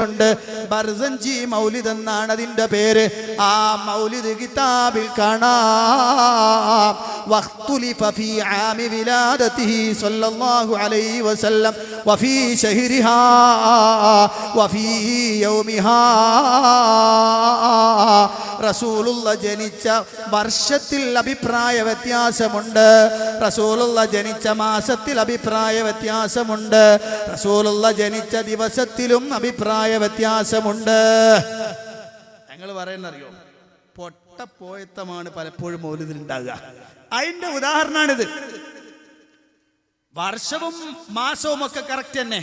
മൗലിദുണ്ട്. ബർസഞ്ചി മൗലിദ് എന്നാണ് അതിന്റെ പേര്. ആ മൗലിദ് കിതാബിൽ കാണാം വഖ്തുലിഫ ഫീ ആമി വിലാദതിഹി സ്വല്ലല്ലാഹു അലൈഹി വസല്ലം വഫീ ശഹരിഹാ വഫീ യൗമിഹാ. റസൂലുള്ള ജനിച്ച വർഷത്തിൽ അഭിപ്രായ വ്യത്യാസമുണ്ട്. റസൂലുള്ള ജനിച്ച മാസത്തിൽ അഭിപ്രായ വ്യത്യാസമുണ്ട്. റസൂലുള്ള ജനിച്ച ദിവസത്തിലും അഭിപ്രായ വ്യത്യാസമുണ്ട്. ഞങ്ങൾ പറയുന്നറിയോ, പൊട്ടപ്പോയത്തമാണ് പലപ്പോഴും മൗലിദിൽ ഉണ്ടാകുക. അതിന്റെ ഉദാഹരണമാണിത്. വർഷവും മാസവും ഒക്കെ കറക്റ്റ് തന്നെ.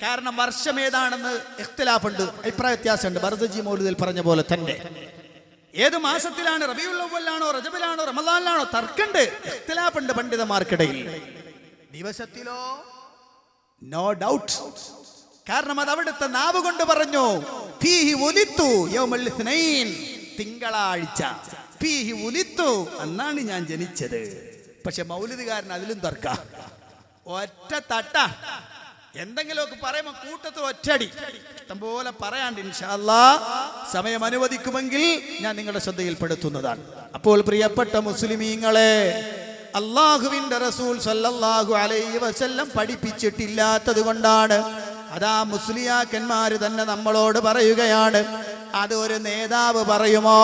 കാരണം വർഷം ഏതാണെന്ന് ഇഖ്തിലാഫുണ്ട്, അഭിപ്രായ വ്യത്യാസമുണ്ട്. ബർദജി മൗലിദിൽ പറഞ്ഞ പോലെ തന്നെ ഏത് മാസത്തിലാണ്, റബീഉൽ അവ്വലാണോ റജബിലാണോ റമദാനിലാണോ, തർക്കമുണ്ട്, ഇഖ്തിലാഫുണ്ട് പണ്ഡിതന്മാർക്കിടയിൽ. ദിവസത്തിലോ നോ ഡൗട്ട്. കാരണം അത് അവിടുത്തെ നാവ് കൊണ്ട് പറഞ്ഞു, ഫീഹി ഉലിത്തു യൗമുൽ ഇത്നൈൻ, തിങ്കളാഴ്ച, ഫീഹി ഉലിത്തു, അന്നാണ് ഞാൻ ജനിച്ചത്. പക്ഷെ മൗലിദുകാരൻ അതിലും തർക്ക. ഒറ്റ തട്ട എന്തെങ്കിലുമൊക്കെ പറയുമ്പോൾ കൂട്ടത്തിൽ ഒറ്റടി. ഇഷ്ടംപോലെ പറയാണ്ട് ഇൻഷാ അല്ലാഹ് സമയം അനുവദിക്കുമെങ്കിൽ ഞാൻ നിങ്ങളുടെ ശ്രദ്ധയിൽപ്പെടുത്തുന്നതാണ്. അപ്പോൾ പ്രിയപ്പെട്ട മുസ്ലിമീങ്ങളെ, അല്ലാഹുവിന്റെ റസൂൽ സല്ലല്ലാഹു അലൈഹി വസല്ലം പഠിപ്പിച്ചിട്ടില്ലാത്തത് കൊണ്ടാണ് അതാ മുസ്ലിയാക്കന്മാര് തന്നെ നമ്മളോട് പറയുകയാണ്. അത് ഒരു നേതാവ് പറയുമോ?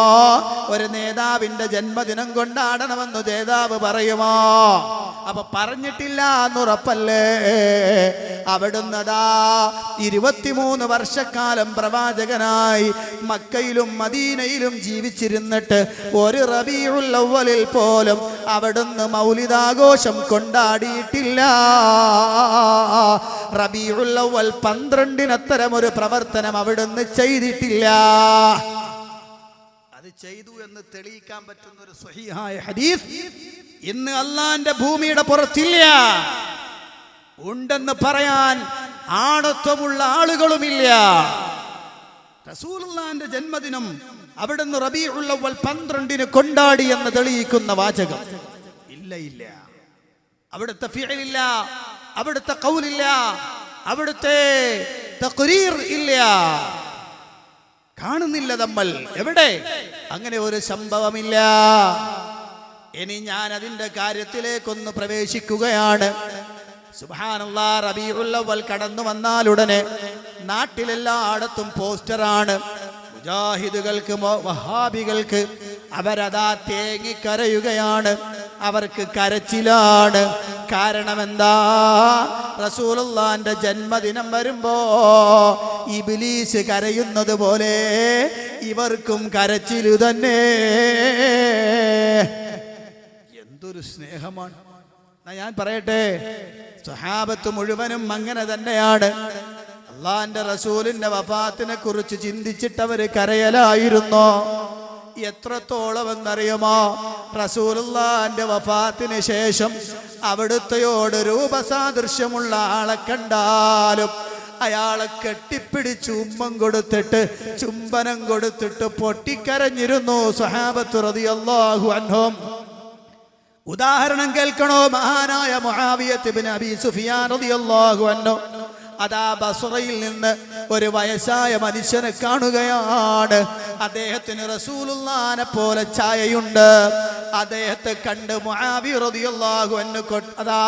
ഒരു നേതാവിന്റെ ജന്മദിനം കൊണ്ടാടണമെന്ന് നേതാവ് പറയുമോ? അപ്പൊ പറഞ്ഞിട്ടില്ല എന്നുറപ്പല്ലേ? അവിടുന്ന് 23 വർഷക്കാലം പ്രവാചകനായി മക്കയിലും മദീനയിലും ജീവിച്ചിരുന്നിട്ട് ഒരു റബീഉൽ അവ്വലിൽ പോലും അവിടുന്ന് മൗലിദാഘോഷം കൊണ്ടാടിയിട്ടില്ല. റബീഉൽ അവ്വൽ 12 അത്തരം ഒരു പ്രവർത്തനം അവിടുന്ന് ചെയ്തിട്ടില്ല. അത് ചെയ്തു എന്ന് തെളിയിക്കാൻ പറ്റുന്ന ഒരു സ്വഹീഹായ ഹദീസ് ഇന്ന് അള്ളാന്റെ ഭൂമിയുടെ പുറത്തില്ല. ഉണ്ടെന്ന് പറയാൻ ആണത്വമുള്ള ആളുകളുമില്ല. റസൂലുള്ളാഹിന്റെ ജന്മദിനം അവിടുന്ന് റബീഉൽ അവ്വൽ 12 കൊണ്ടാടി എന്ന് തെളിയിക്കുന്ന വാചകം ഇല്ല. അവിടുത്തെ ഫിഅലില്ല, അവിടുത്തെ ഖൗലില്ല, അവിടുത്തെ തഖ്രീർ ഇല്ല, കാണുന്നില്ല നമ്മൾ. എവിടെ? അങ്ങനെ ഒരു സംഭവമില്ല. ഇനി ഞാൻ അതിന്റെ കാര്യത്തിലേക്കൊന്ന് പ്രവേശിക്കുകയാണ്. സുബ്ഹാനല്ലാഹ്, റബീഉൽ അവ്വൽ കടന്നു വന്നാലുടനെ നാട്ടിലെല്ലായിടത്തും പോസ്റ്ററാണ്. മുജാഹിദുകൾക്ക് വഹാബികൾക്ക് അവരതാ തേങ്ങിക്കരയുകയാണ്. അവർക്ക് കരച്ചിലാണ്. കാരണം എന്താ? റസൂലുള്ളാഹിന്റെ ജന്മദിനം വരുമ്പോ ഇബ്ലീസ് കരയുന്നത് പോലെ ഇവർക്കും കരച്ചില് തന്നെ. എന്തൊരു സ്നേഹമാണ്! ഞാൻ പറയട്ടെ, സ്വഹാബത്ത് മുഴുവനും അങ്ങനെ തന്നെയാണ്. അള്ളാന്റെ റസൂലിന്റെ വഫാത്തിനെ കുറിച്ച് ചിന്തിച്ചിട്ടവര് കരയലായിരുന്നോ? എത്രത്തോളം എന്നറിയുമോ? റസൂലുള്ളാഹിന്റെ വഫാത്തിന് ശേഷം അവിടുത്തെയോട് രൂപസാദൃശ്യമുള്ള ആളെ കണ്ടാലും അയാളെ കെട്ടിപ്പിടിച്ച് ചുംബനം കൊടുത്തിട്ട് പൊട്ടിക്കരഞ്ഞിരുന്നു സ്വഹാബത്ത് റളിയല്ലാഹു അൻഹും. ഉദാഹരണം കേൾക്കണോ? മഹാനായ മുആവിയത്ത് ഇബ്നു അബീ സുഫിയാൻ റളിയല്ലാഹു അൻഹു അതാ ബസ്റയിൽ നിന്ന് ഒരു വയസ്സായ മനുഷ്യനെ കാണുകയാണ്. അദ്ദേഹത്തിന് റസൂലുള്ളാഹിനെ പോലെ ഛായയുണ്ട്. അദ്ദേഹത്തെ കണ്ട് മുആവിയ റളിയല്ലാഹു അൻഹു അതാ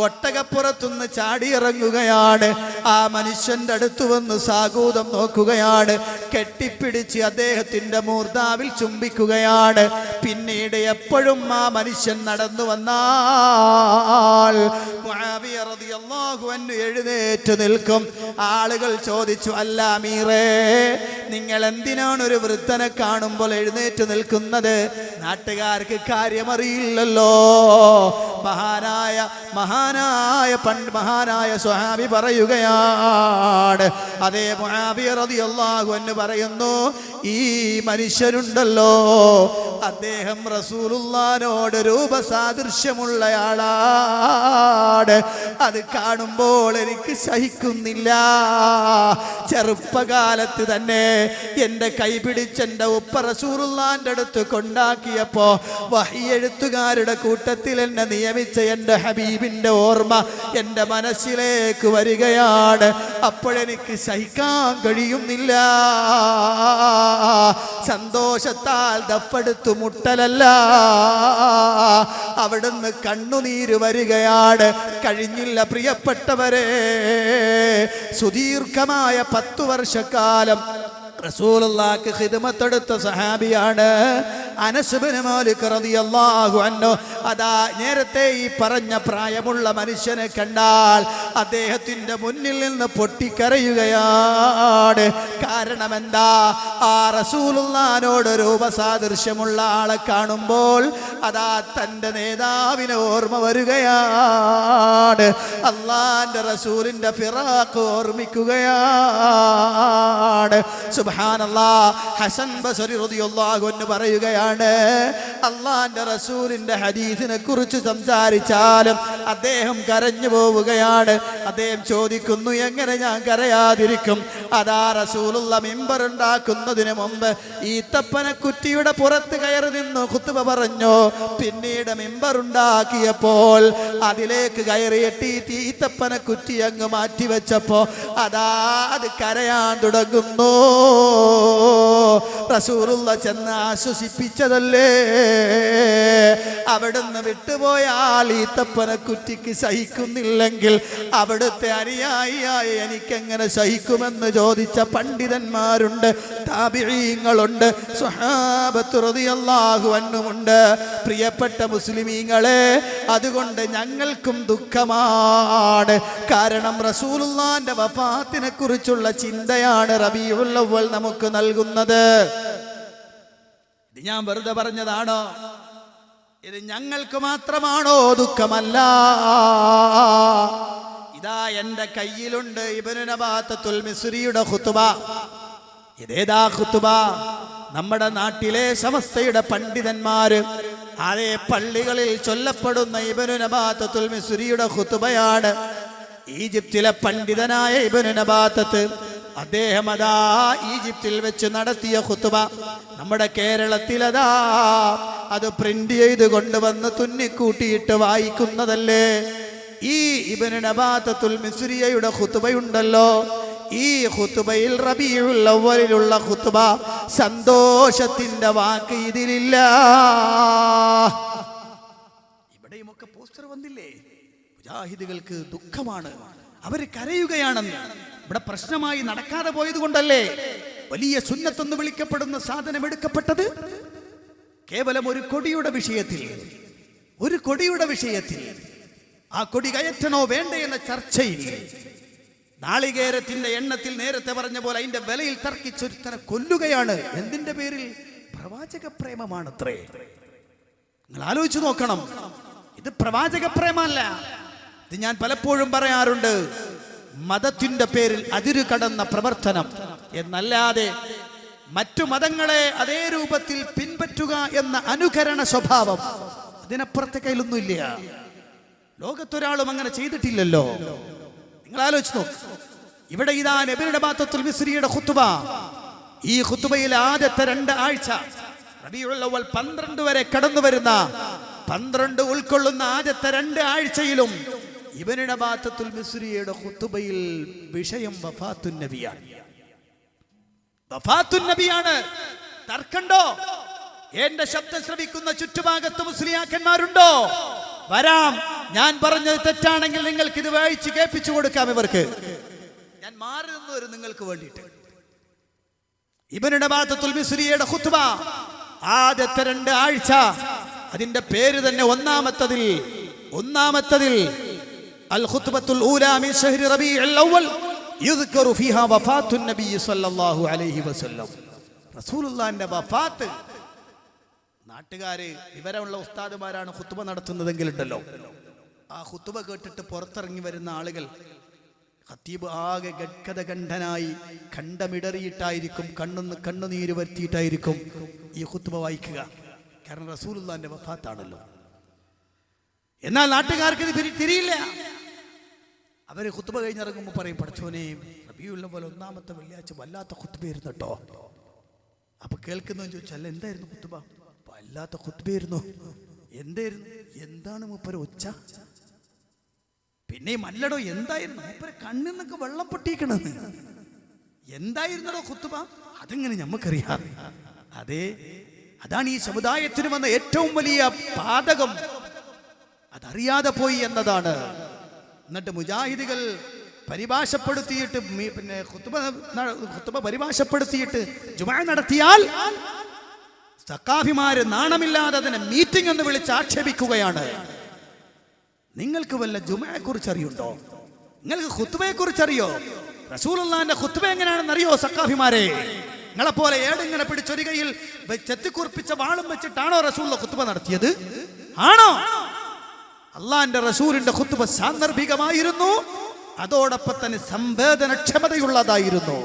ഒട്ടകപ്പുറത്തുനിന്ന് ചാടിയിറങ്ങുകയാണ്. ആ മനുഷ്യന്റെ അടുത്ത് വന്ന് സാഗൂതം നോക്കുകയാണ്. കെട്ടിപ്പിടിച്ച് അദ്ദേഹത്തിന്റെ മൂർധാവിൽ ചുംബിക്കുകയാണ്. പിന്നീട് എപ്പോഴും ആ മനുഷ്യൻ നടന്നു വന്നാൽ മുആവിയ റളിയല്ലാഹു അൻഹു എഴുന്നേറ്റ് നിൽക്കും. ആളുകൾ ചോദിച്ചു, അല്ല അമീറേ, നിങ്ങൾ എന്തിനാണ് ഒരു വൃദ്ധനെ കാണുമ്പോൾ എഴുന്നേറ്റ് നിൽക്കുന്നത്? നാട്ടുകാർക്ക് കാര്യമറിയില്ലല്ലോ. മഹാനായ സ്വഹാബി പറയുകയാണ്. അതേ മുആവിയ റളിയല്ലാഹു അൻഹു പറയുന്നു, ഈ മനുഷ്യരുണ്ടല്ലോ, അദ്ദേഹം റസൂലുള്ളാഹിനോട് രൂപസാദൃശ്യമുള്ളയാളാണ്. അത് കാണുമ്പോൾ എനിക്ക് സഹിക്കുന്നില്ല. ചെറുപ്പകാലത്ത് തന്നെ എൻ്റെ കൈപിടിച്ച് എൻ്റെ ഉപ്പ റസൂലുള്ളാഹിന്റെ അടുത്ത് കൊണ്ടാക്കിയപ്പോ വഹി എഴുത്തുകാരുടെ കൂട്ടത്തിൽ എന്നെ നിയമിച്ചു. നിയമിച്ച എൻ്റെ ഹബീബിൻ്റെ ഓർമ്മ എൻ്റെ മനസ്സിലേക്ക് വരികയാണ്. അപ്പോഴെനിക്ക് സഹിക്കാൻ കഴിയുന്നില്ല. സന്തോഷത്താൽ ദഫെടുത്തു മുട്ടലല്ല, അവിടുന്ന് കണ്ണുനീര് വരികയാണ്. കഴിഞ്ഞില്ല പ്രിയപ്പെട്ടവരെ, സുദീർഘമായ 10 വർഷക്കാലം റസൂലുള്ളാഹിക്ക് ഖിദ്മത്തെടുത്ത സഹാബിയാണ് അനസ് ഇബ്നു മാലിക് റളിയല്ലാഹു അൻഹു. അതാ നേരത്തെ ഈ പറഞ്ഞ പ്രായമുള്ള മനുഷ്യനെ കണ്ടാൽ അദ്ദേഹത്തിന്റെ മുന്നിൽ നിന്ന് പൊട്ടിക്കരയുകയാണ്. കാരണം എന്താ? ആ റസൂലുള്ളാഹിനോട് രൂപസാദൃശ്യമുള്ള ആളെ കാണുമ്പോൾ അതാ തൻ്റെ നേതാവിനെ ഓർമ്മ വരികയാണ്. അള്ളാന്റെ റസൂലിന്റെ ഫിറാഖ് ഓർമ്മിക്കുകയാണ്. സുബ്ഹാനല്ലാഹ്. ഹസൻ ബസരി റളിയല്ലാഹു അൻഹു പറയുകയാണ്, അള്ളാന്റെ റസൂലിന്റെ ഹദീസിനെ കുറിച്ച് സംസാരിച്ചാലും അദ്ദേഹം കരഞ്ഞു പോവുകയാണ്. അദ്ദേഹം ചോദിക്കുന്നു, എങ്ങനെ ഞാൻ കരയാതിരിക്കും? അതാ റസൂലുള്ള മിമ്പർ ഉണ്ടാക്കുന്നതിന് മുമ്പ് ഈത്തപ്പന കുറ്റിയുടെ പുറത്ത് കയറി നിന്ന് ഖുത്ബ പറഞ്ഞു. പിന്നീട് മിമ്പർ ഉണ്ടാക്കിയപ്പോൾ അതിലേക്ക് കയറിയിട്ട് ഈത്തപ്പന കുറ്റി അങ്ങ് മാറ്റിവെച്ചപ്പോ അതാ അത് കരയാൻ തുടങ്ങുന്നു. റസൂലുള്ള ചെന്ന് ആശ്വസിപ്പിച്ചതല്ലേ. അവിടുന്ന് വിട്ടുപോയാൽ ഈത്തപ്പന കുറ്റിക്ക് സഹിക്കുന്നില്ലെങ്കിൽ അവിടുത്തെ അനുയായിയായി എനിക്കെങ്ങനെ സഹിക്കുമെന്ന് ചോദിച്ച പണ്ഡിതന്മാരുണ്ട്, താബിഈങ്ങളുണ്ട്, സ്വഹാബത്ത് റളിയല്ലാഹു അൻഹുമുണ്ട്. പ്രിയപ്പെട്ട മുസ്ലിമീങ്ങളെ, അതുകൊണ്ട് ഞങ്ങൾക്കും ദുഃഖമാണ്. കാരണം റസൂലുള്ളാഹിന്റെ വഫാത്തിനെ കുറിച്ചുള്ള ചിന്തയാണ് റബീഉൽ അവ്വൽ നമുക്ക് നൽകുന്നത്. ഇത് ഞാൻ വെറുതെ പറഞ്ഞതാണോ? ഇത് ഞങ്ങൾക്ക് മാത്രമാണോ ദുഃഖമല്ല. ഇതാ എൻ്റെ കയ്യിലുണ്ട് ഇബ്നു നബാത്തത്തുൽ മിസ്രിയുടെ ഖുതുബ. ഇതേതാ ഖുതുബ? നമ്മുടെ നാട്ടിലെ സമസ്തയുടെ പണ്ഡിതന്മാര് അതേ പള്ളികളിൽ ചൊല്ലപ്പെടുന്ന ഇബ്നു നബാത്തത്തുൽ മിസ്രിയുടെ ഖുതുബയാണ്. ഈജിപ്തിലെ പണ്ഡിതനായ ഇബ്നു നബാത്തത്ത് അദ്ദേഹം അതാ ഈജിപ്തിൽ വെച്ച് നടത്തിയ ഖുതുബ നമ്മുടെ കേരളത്തിലതാ അത് പ്രിന്റ് ചെയ്ത് കൊണ്ടുവന്ന് തുന്നിക്കൂട്ടിയിട്ട് വായിക്കുന്നതല്ലേ. ഈ ഇബ്നു നബാത്തത്തുൽ മിസ്രിയുടെ ഖുതുബയുണ്ടല്ലോ, ഈ ഖുതുബയിൽ റബീഉൽ അവ്വലിലുള്ള ഖുതുബ, സന്തോഷത്തിന്റെ വാക്ക് ഇതിലില്ല. ഇവിടെയുമൊക്കെ പോസ്റ്റർ വന്നില്ലേ? മുജാഹിദുകൾക്ക് ദുഃഖമാണ്, അവര് കരയുകയാണെന്ന്. ഇവിടെ പ്രശ്നമായി നടക്കാതെ പോയത് കൊണ്ടല്ലേ വലിയ സുന്നത്തെന്ന് വിളിക്കപ്പെടുന്ന സാധനം എടുക്കപ്പെട്ടത്. കേവലം ഒരു കൊടിയുടെ വിഷയത്തിൽ, ഒരു കൊടിയുടെ വിഷയത്തിൽ ആ കൊടി കയറ്റണോ വേണ്ടേ എന്ന ചർച്ചയിൽ നാളികേരത്തിന്റെ എണ്ണത്തിൽ നേരത്തെ പറഞ്ഞ പോലെ അതിന്റെ വിലയിൽ തർക്കിച്ചൊരുത്തനെ കൊല്ലുകയാണ്. എന്തിന്റെ പേരിൽ? പ്രവാചക പ്രേമമാണത്രേ. നിങ്ങൾ ആലോചിച്ചു നോക്കണം, ഇത് പ്രവാചക പ്രേമല്ല. ഇത് ഞാൻ പലപ്പോഴും പറയാറുണ്ട്, മതത്തിന്റെ പേരിൽ അതിരു കടന്ന പ്രവർത്തനം എന്നല്ലാതെ മറ്റു മതങ്ങളെ അതേ രൂപത്തിൽ പിൻപറ്റുക എന്ന അനുകരണ സ്വഭാവം അതിനപ്പുറത്തെ കയ്യിലൊന്നുമില്ല. ലോകത്തൊരാളും അങ്ങനെ ചെയ്തിട്ടില്ലല്ലോ. നിങ്ങൾ ആലോചിച്ചു നോക്ക്. ഇവിടെ ഇതാ ഇബ്നു നബാത്തത്തുൽ മിസ്രിയുടെ ഖുതുബ. ഈ ഖുതുബയിൽ ആദ്യത്തെ 2 ആഴ്ച റബീഉൽ അവ്വൽ 12 വരെ കടന്നു വരുന്ന 12 ഉൾക്കൊള്ളുന്ന ആദ്യത്തെ 2 ആഴ്ചയിലും ഇബ്നു നബാത്തത്തുൽ മിസ്രിയുടെ ഖുതുബയിൽ വിഷയം വഫാത്തുൻ നബിയാണ്. വഫാത്തുൻ നബിയാണ്. തർക്കണ്ടോ? എന്റെ ശബ്ദം ശ്രവിക്കുന്ന ചുറ്റുഭാഗത്ത് മുസ്ലിയാക്കന്മാരുണ്ടോ? വരാം. ഞാൻ പറഞ്ഞത് തെറ്റാണെങ്കിൽ നിങ്ങൾക്ക് ഇത് വായിച്ച് കേൾപ്പിച്ചു കൊടുക്കാം. ഇവർക്ക് ഞാൻ മാറി നിന്ന് വരും നിങ്ങൾക്ക് വേണ്ടിയിട്ട്. ഇബ്നു നബാത്തത്തുൽ മിസ്രിയുടെ ഖുതുബ ആദ്യത്തെ 2 ആഴ്ച, അതിന്റെ പേര് തന്നെ ഒന്നാമത്തതിൽ അൽ ഖുത്ബത്തുൽ ഊലാ മിൻ ശഹ്രി റബീഉൽ അവ്വൽ യുദ്കറു ഫീഹാ വഫാത്തുൻ നബി സല്ലല്ലാഹു അലൈഹി വസല്ലം. റസൂലുള്ളാഹിന്റെ വഫാത്ത്. നാട്ടുകാര് വിവരമുള്ള ഉസ്താദുമാരാണ് ഖുത്ബ നടത്തുന്നതെങ്കിൽ ഉണ്ടല്ലോ, ആ ഖുത്ബ കേട്ടിട്ട് പുറത്തിറങ്ങി വരുന്ന ആളുകൾ ഖത്തീബ് ആകെ ഗദ്ഗദകണ്ഠനായി കണ്ടമിടറിയിട്ടായിരിക്കും, കണ്ണുനീര് വരുത്തിയിട്ടായിരിക്കും ഈ ഖുത്ബ വായിക്കുക. കാരണം റസൂലുള്ളാഹിന്റെ വഫാത്താണല്ലോ. എന്നാൽ നാട്ടുകാർക്ക് ഇത് തിരിയില്ല. അവര് ഖുത്ബ കഴിഞ്ഞിറങ്ങുമ്പോൾ പറയും, പഠിച്ചോനെ റബീഉൽ അവ്വൽ 1-ാമത്തെ വെള്ളിയാഴ്ച വല്ലാത്ത ഖുത്ബയായിരുന്നു കേട്ടോ. അപ്പൊ കേൾക്കുന്നവൻ ചോദിച്ചു, അല്ല എന്തായിരുന്നു ഖുത്ബ? വല്ലാത്ത ഖുത്ബയായിരുന്നു. എന്തായിരുന്നു? എന്താണ് മൂപ്പര് ഒച്ച? പിന്നെ മല്ലടോ എന്തായിരുന്നു? മൂപ്പര് കണ്ണിൽ നിന്നൊക്കെ വെള്ളം പൊട്ടിക്കണെന്ന്. എന്തായിരുന്നടോ ഖുത്ബ? അതെങ്ങനെ നമുക്കറിയാം? അതെ, അതാണ് ഈ സമുദായത്തിന് വന്ന ഏറ്റവും വലിയ പാതകം. അതറിയാതെ പോയി എന്നതാണ്. എന്നിട്ട് മുജാഹിദുകൾ പരിഭാഷപ്പെടുത്തിയിട്ട് പിന്നെ ഖുത്ബ പരിഭാഷപ്പെടുത്തിയിട്ട് ജുമാ നടത്തിയാൽ സഖാഫിമാര് നാണമില്ലാതെ അതിനെ മീറ്റിംഗ് എന്ന് വിളിച്ച് ആക്ഷേപിക്കുകയാണ്. നിങ്ങൾക്ക് വല്ല ജുമയെ കുറിച്ച് അറിയുണ്ടോ? നിങ്ങൾക്ക് ഖുത്ബയെ കുറിച്ച് അറിയോ? റസൂലുള്ളാഹിന്റെ ഖുത്ബ എങ്ങനെയാണെന്ന് അറിയോ സഖാഫിമാരെ? നിങ്ങളെപ്പോലെ ഏടിങ്ങനെ പിടിച്ചൊരു കയ്യിൽ ചെത്തിക്കുറിപ്പിച്ച വാളും വെച്ചിട്ടാണോ റസൂലുള്ള ഖുത്ബ നടത്തിയത്? ആണോ? അള്ളാന്റെ റസൂലിന്റെ ഖുത്ബ സാന്ദർഭികമായിരുന്നു, അതോടൊപ്പം തന്നെ സംവേദനക്ഷമതയുള്ളതായിരുന്നു.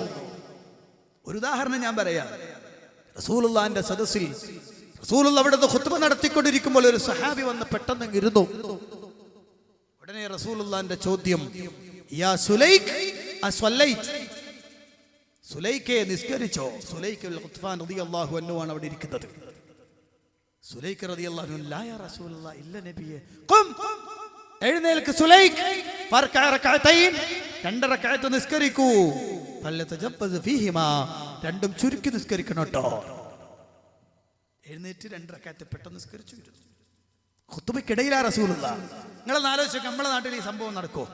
ഒരു ഉദാഹരണം ഞാൻ പറയാം. റസൂലുള്ളാഹിന്റെ സദസ്സിൽ റസൂലുള്ള അവിടുന്ന് ഖുത്ബ നടത്തിക്കൊണ്ടിരിക്കുമ്പോൾ ഒരു സഹാബി വന്ന് പെട്ടെന്ന് ഇരുന്നു. ഉടനെ റസൂലുള്ളാഹിന്റെ ചോദ്യം, യാ സുലൈഖ് അസ്വല്ലൈത്, സുലൈഖെ നിസ്കരിച്ചോ? സുലൈഖ് ഖുത്ഫാൻ റളിയല്ലാഹു അൻഹു ആണ് അവിടെ ഇരിക്കുന്നത്. സുലൈഖ് റളിയല്ലാഹു അൻഹു, ലാ യാ റസൂലല്ലാഹ്, ഇല്ല നബിയേ. ഖും, എഴുന്നേൽക്ക് സുലൈഖ്, ഫർക റകഅതൈൻ, രണ്ട് റകഅത്ത് നിസ്കരിക്കൂ. ഫലതജബ്ബസ് ഫീഹിമാ, രണ്ടും ചുരുക്കി നിസ്കരിക്കണം ട്ടോ. എഴുന്നേറ്റ് രണ്ട് റകഅത്ത് പെട്ടെന്ന് നിസ്കരിച്ചു. ഖുത്ബയ്ക്കിടയിലാ റസൂലുള്ളാഹ്. നിങ്ങളൊന്ന് ആലോചിച്ച്, നമ്മുടെ നാട്ടിൽ ഈ സംഭവം നടക്കോ?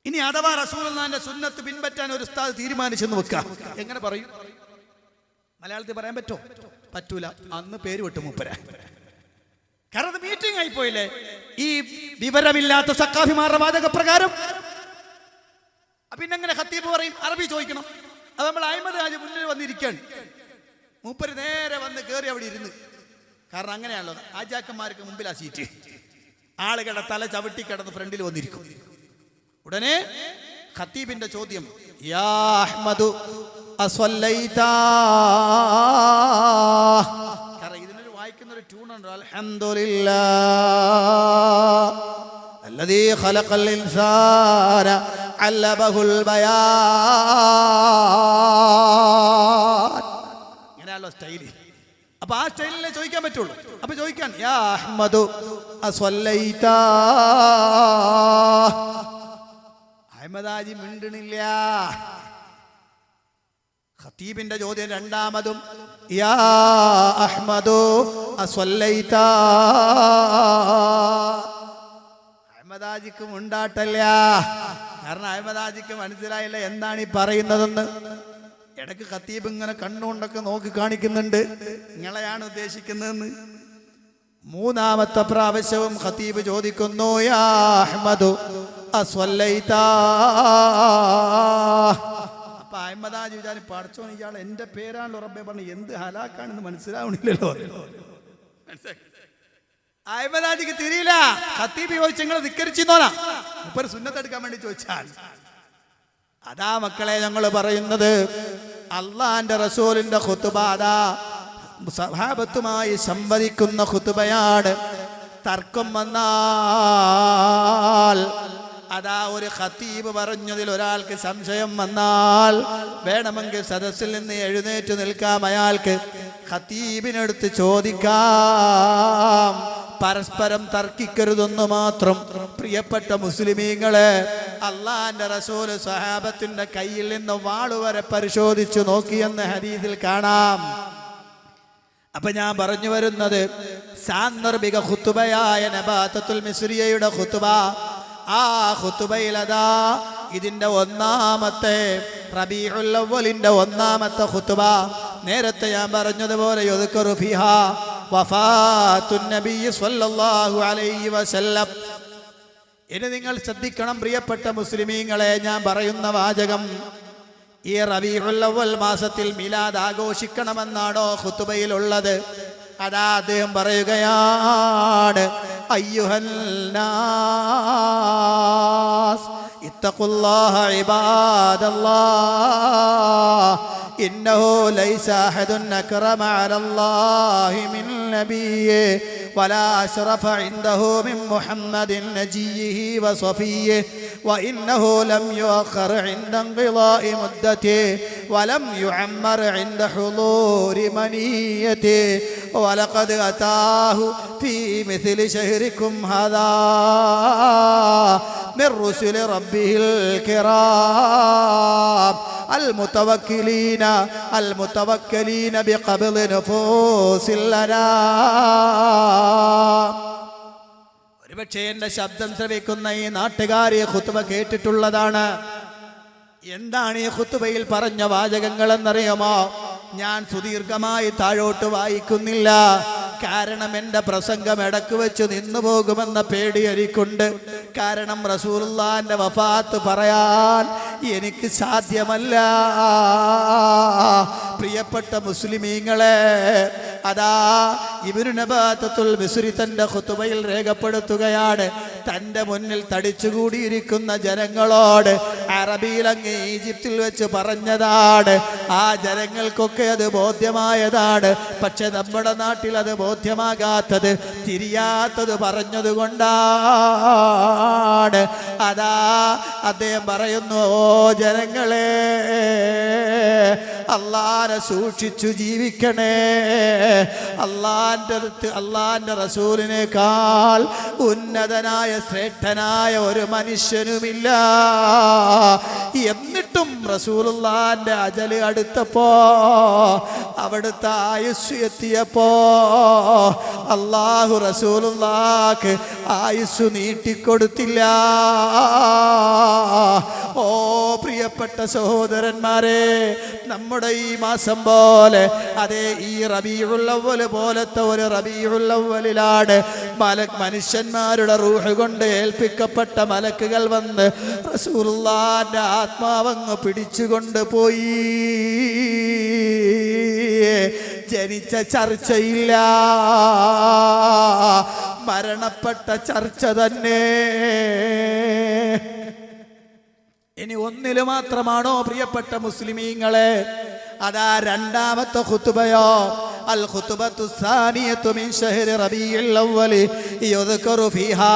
ഇനി അഥവാ റസൂലുള്ളാഹിന്റെ സുന്നത്ത് പിൻപറ്റാൻ ഒരു ഉസ്താദ് തീരുമാനിച്ചെന്ന് വെക്കാം, എങ്ങനെ പറയും? മലയാളത്തിൽ പറയാൻ പറ്റോ? പറ്റൂല. അന്ന് പേര് വിട്ടു മൂപ്പര. കാരണം അത് മീറ്റിംഗ് ആയി പോയില്ലേ? ഈ വിവരമില്ലാത്ത സഖാഫിമാരുടെ വാചകപ്രകാരം. പിന്നെ എങ്ങനെ ഖത്തീബ് പറയും? അറബി ചോദിക്കണം. അത് നമ്മൾ അഹ്മദ് ഹാജി മുന്നിൽ വന്നിരിക്കുകയാണ്. മൂപ്പര് നേരെ വന്ന് കയറി അവിടെ ഇരുന്ന്. കാരണം അങ്ങനെയാണല്ലോ, ആജാക്കന്മാർക്ക് മുമ്പിൽ ആ സീറ്റ്. ആളുകളുടെ തല ചവിട്ടി കിടന്ന് ഫ്രണ്ടിൽ വന്നിരിക്കും. ഉടനെ ഖത്തീബിന്റെ ചോദ്യം, യാ അഹ്മദു അസ്വല്ലൈതാ. കാരണം ഇതിനൊരു വായിക്കുന്ന ഒരു ട്യൂണുണ്ട്, അൽഹംദുലില്ലാഹ് അല്ലദീ ഖലഖൽ ഇൻസാന അല്ലബഹുൽ ബയാൻ. ഇങ്ങനെയാണല്ലോ സ്റ്റൈല്. അപ്പൊ ആ സ്റ്റൈലിനെ ചോദിക്കാൻ പറ്റുള്ളൂ. അപ്പൊ ചോദിക്കാൻ, യാ അഹ്മദു അസ്വല്ലൈതാ. അഹ്മദാജി മിണ്ടണില്ല. ഖത്തീബിന്റെ ചോദ്യം രണ്ടാമതും, യാ അഹ്മദു അസ്വല്ലൈതാ. അഹ്മദാജിക്ക് മുണ്ടാട്ടല്ല. കാരണം അഹ്മദാജിക്ക് മനസ്സിലായില്ല എന്താണ് ഈ പറയുന്നതെന്ന്. ഇടയ്ക്ക് ഖത്തീബ് ഇങ്ങനെ കണ്ണുകൊണ്ടൊക്കെ നോക്കി കാണിക്കുന്നുണ്ട്, നിങ്ങളെയാണ് ഉദ്ദേശിക്കുന്നതെന്ന്. മൂന്നാമത്തെ പ്രാവശ്യവും ഖത്തീബ് ചോദിക്കുന്നു, യാ അഹ്മദു അസ്വല്ലൈതാ. അപ്പൊ അഹ്മദാജി വിചാരിച്ചു, പഠിച്ചോൻ ഇയാൾ എന്റെ പേരാണല്ലോ റബ്ബേ പറഞ്ഞു, എന്ത് ഹലാക്കാണെന്ന് മനസ്സിലാവണില്ലല്ലോ. അഹ്മദാജിക്ക് തിരിയില്ല. ഖത്തീബ് ചോദിച്ചു, നിങ്ങൾ ധിക്കരിച്ചിരുന്നോനാ? മുപ്പര് സുന്നത്തെടുക്കാൻ വേണ്ടി ചോദിച്ചാൽ. അതാ മക്കളെ ഞങ്ങൾ പറയുന്നത്, അള്ളാന്റെ റസൂലിന്റെ ഖുത്ബ അതാ സഹാബത്തുമായി സംവദിക്കുന്ന ഖുത്ബയാണ്. തർക്കം വന്നാൽ, അതാ ഒരു ഖത്തീബ് പറഞ്ഞതിൽ ഒരാൾക്ക് സംശയം വന്നാൽ വേണമെങ്കിൽ സദസ്സിൽ നിന്ന് എഴുന്നേറ്റ് നിൽക്കാം. അയാൾക്ക് ഖത്തീബിനടുത്ത് ചോദിക്കാം. പരസ്പരം തർക്കിക്കരുതെന്ന് മാത്രം. പ്രിയപ്പെട്ട മുസ്ലിമീങ്ങളെ, അള്ളാന്റെ റസൂൽ സഹാബത്തിന്റെ കയ്യിൽ നിന്ന് വാളുവരെ പരിശോധിച്ചു നോക്കിയെന്ന് ഹദീസിൽ കാണാം. അപ്പൊ ഞാൻ പറഞ്ഞു വരുന്നത്, സാന്ദർഭിക ഖുത്ബയായ നബാത്തത്തുൽ മിസ്രിയയുടെ ഖുത്ബ. ആ ഖുത്ബയിൽ അതാ ഇതിന്റെ ഒന്നാമത്തെ റബീഉൽ അവ്വലിന്റെ ഒന്നാമത്തെ ഖുത്ബ. നേരത്തെ ഞാൻ പറഞ്ഞതുപോലെ യുദ്കറു ഫിഹാ വഫാത്തുൻ നബി സ്വല്ലല്ലാഹു അലൈഹി വസല്ലം. ഇനി നിങ്ങൾ ശ്രദ്ധിക്കണം പ്രിയപ്പെട്ട മുസ്ലിമീങ്ങളെ, ഞാൻ പറയുന്ന വാചകം. ഈ റബീഉൽ അവ്വൽ മാസത്തിൽ മിലാദ് ആഘോഷിക്കണമെന്നാണോ ഖുത്ബയിലുള്ളത്? അതാ അദ്ദേഹം പറയുകയാണ്, അയ്യുഹൽ നാസ് ഇത്തഖുല്ലാഹ ഇബാദല്ലാഹ് ഇന്നഹു ലൈസ അഹദുൻ അക്റമ അലല്ലാഹി മിൻ നബിയ്യി വലാ അശ്റഫ ഇൻദഹു മിൻ മുഹമ്മദിൻ നജിയ്യിഹി വസഫിയ്യിഹി وإنه لم يؤخر عند انقضاء مدته ولم يعمر عند حضور منيته ولقد أتاه في مثل شهركم هذا من رسل ربه الكرام المتوكلين بقبض نفوس لنا. ഒരുപക്ഷേ എന്റെ ശബ്ദം ശ്രവിക്കുന്ന ഈ നാട്ടുകാരെ ഖുത്ബ കേട്ടിട്ടുള്ളതാണ്. എന്താണ് ഈ ഖുത്ബയിൽ പറഞ്ഞ വാചകങ്ങൾ എന്നറിയാമോ? ഞാൻ സുദീർഘമായി താഴോട്ട് വായിക്കുന്നില്ല, കാരണം എൻ്റെ പ്രസംഗം ഇടക്ക് വെച്ച് നിന്നു പോകുമെന്ന പേടി എനിക്കുണ്ട്. കാരണം റസൂലുള്ളാഹിന്റെ വഫാത്ത് പറയാൻ എനിക്ക് സാധ്യമല്ല. പ്രിയപ്പെട്ട മുസ്ലിമീങ്ങളെ, അതാ ഇബ്നു നബാത്തത്തുൽ മിസ്രി തന്റെ ഖുത്ബയിൽ രേഖപ്പെടുത്തുകയാണ്, തൻ്റെ മുന്നിൽ തടിച്ചുകൂടിയിരിക്കുന്ന ജനങ്ങളോട് അറബിയിൽ അങ്ങ് ഈജിപ്തിൽ വെച്ച് പറഞ്ഞതാണ്. ആ ജനങ്ങൾക്കൊക്കെ അത് ബോധ്യമായതാണ്. പക്ഷെ നമ്മുടെ നാട്ടിൽ അത് ബോധ്യമാകാത്തത്, തിരിയാത്തത് പറഞ്ഞതുകൊണ്ടാണ്. അതാ അദ്ദേഹം പറയുന്നു, ഓ ജനങ്ങളെ, അള്ളാനെ സൂക്ഷിച്ചു ജീവിക്കണേ. അള്ളാന്റെ റസൂലിനേക്കാൾ ഉന്നതനായ ശ്രേഷ്ഠനായ ഒരു മനുഷ്യനുമില്ല. എന്നിട്ടും റസൂലുള്ളാഹിന്റെ അജല് അടുത്തപ്പോ, അവിടുത്തെ ആയുസ് എത്തിയപ്പോ അള്ളാഹു റസൂലുള്ളാഹിക്ക് ആയുസ് നീട്ടിക്കൊടുത്തില്ല. ഓ പ്രിയപ്പെട്ട സഹോദരന്മാരെ, നമ്മുടെ ഈ മാസം പോലെ, അതേ ഈ റബീഉൽ അവ്വൽ പോലത്തെ ഒരു റബീഉൽ അവ്വലിലാണ് മനുഷ്യന്മാരുടെ റൂഹ് കൊണ്ട് ഏൽപ്പിക്കപ്പെട്ട മലക്കുകൾ വന്ന് റസൂലുള്ളാഹിന്റെ ആത്മാവങ്ങ് പിടിച്ചുകൊണ്ട് പോയി. ജനിച്ച ചർച്ചയില്ല, മരണപ്പെട്ട ചർച്ച തന്നെ. ഇനി ഒന്നില് മാത്രമാണോ പ്രിയപ്പെട്ട മുസ്ലിമീങ്ങളെ? അതാ രണ്ടാമത്തെ ഖുത്ബയോ, അൽ ഖുത്ബത്തു സാനിയത്തു മിൻ ശഹ്രി റബീഉൽ അവ്വൽ യുദ്കറു ഫീഹാ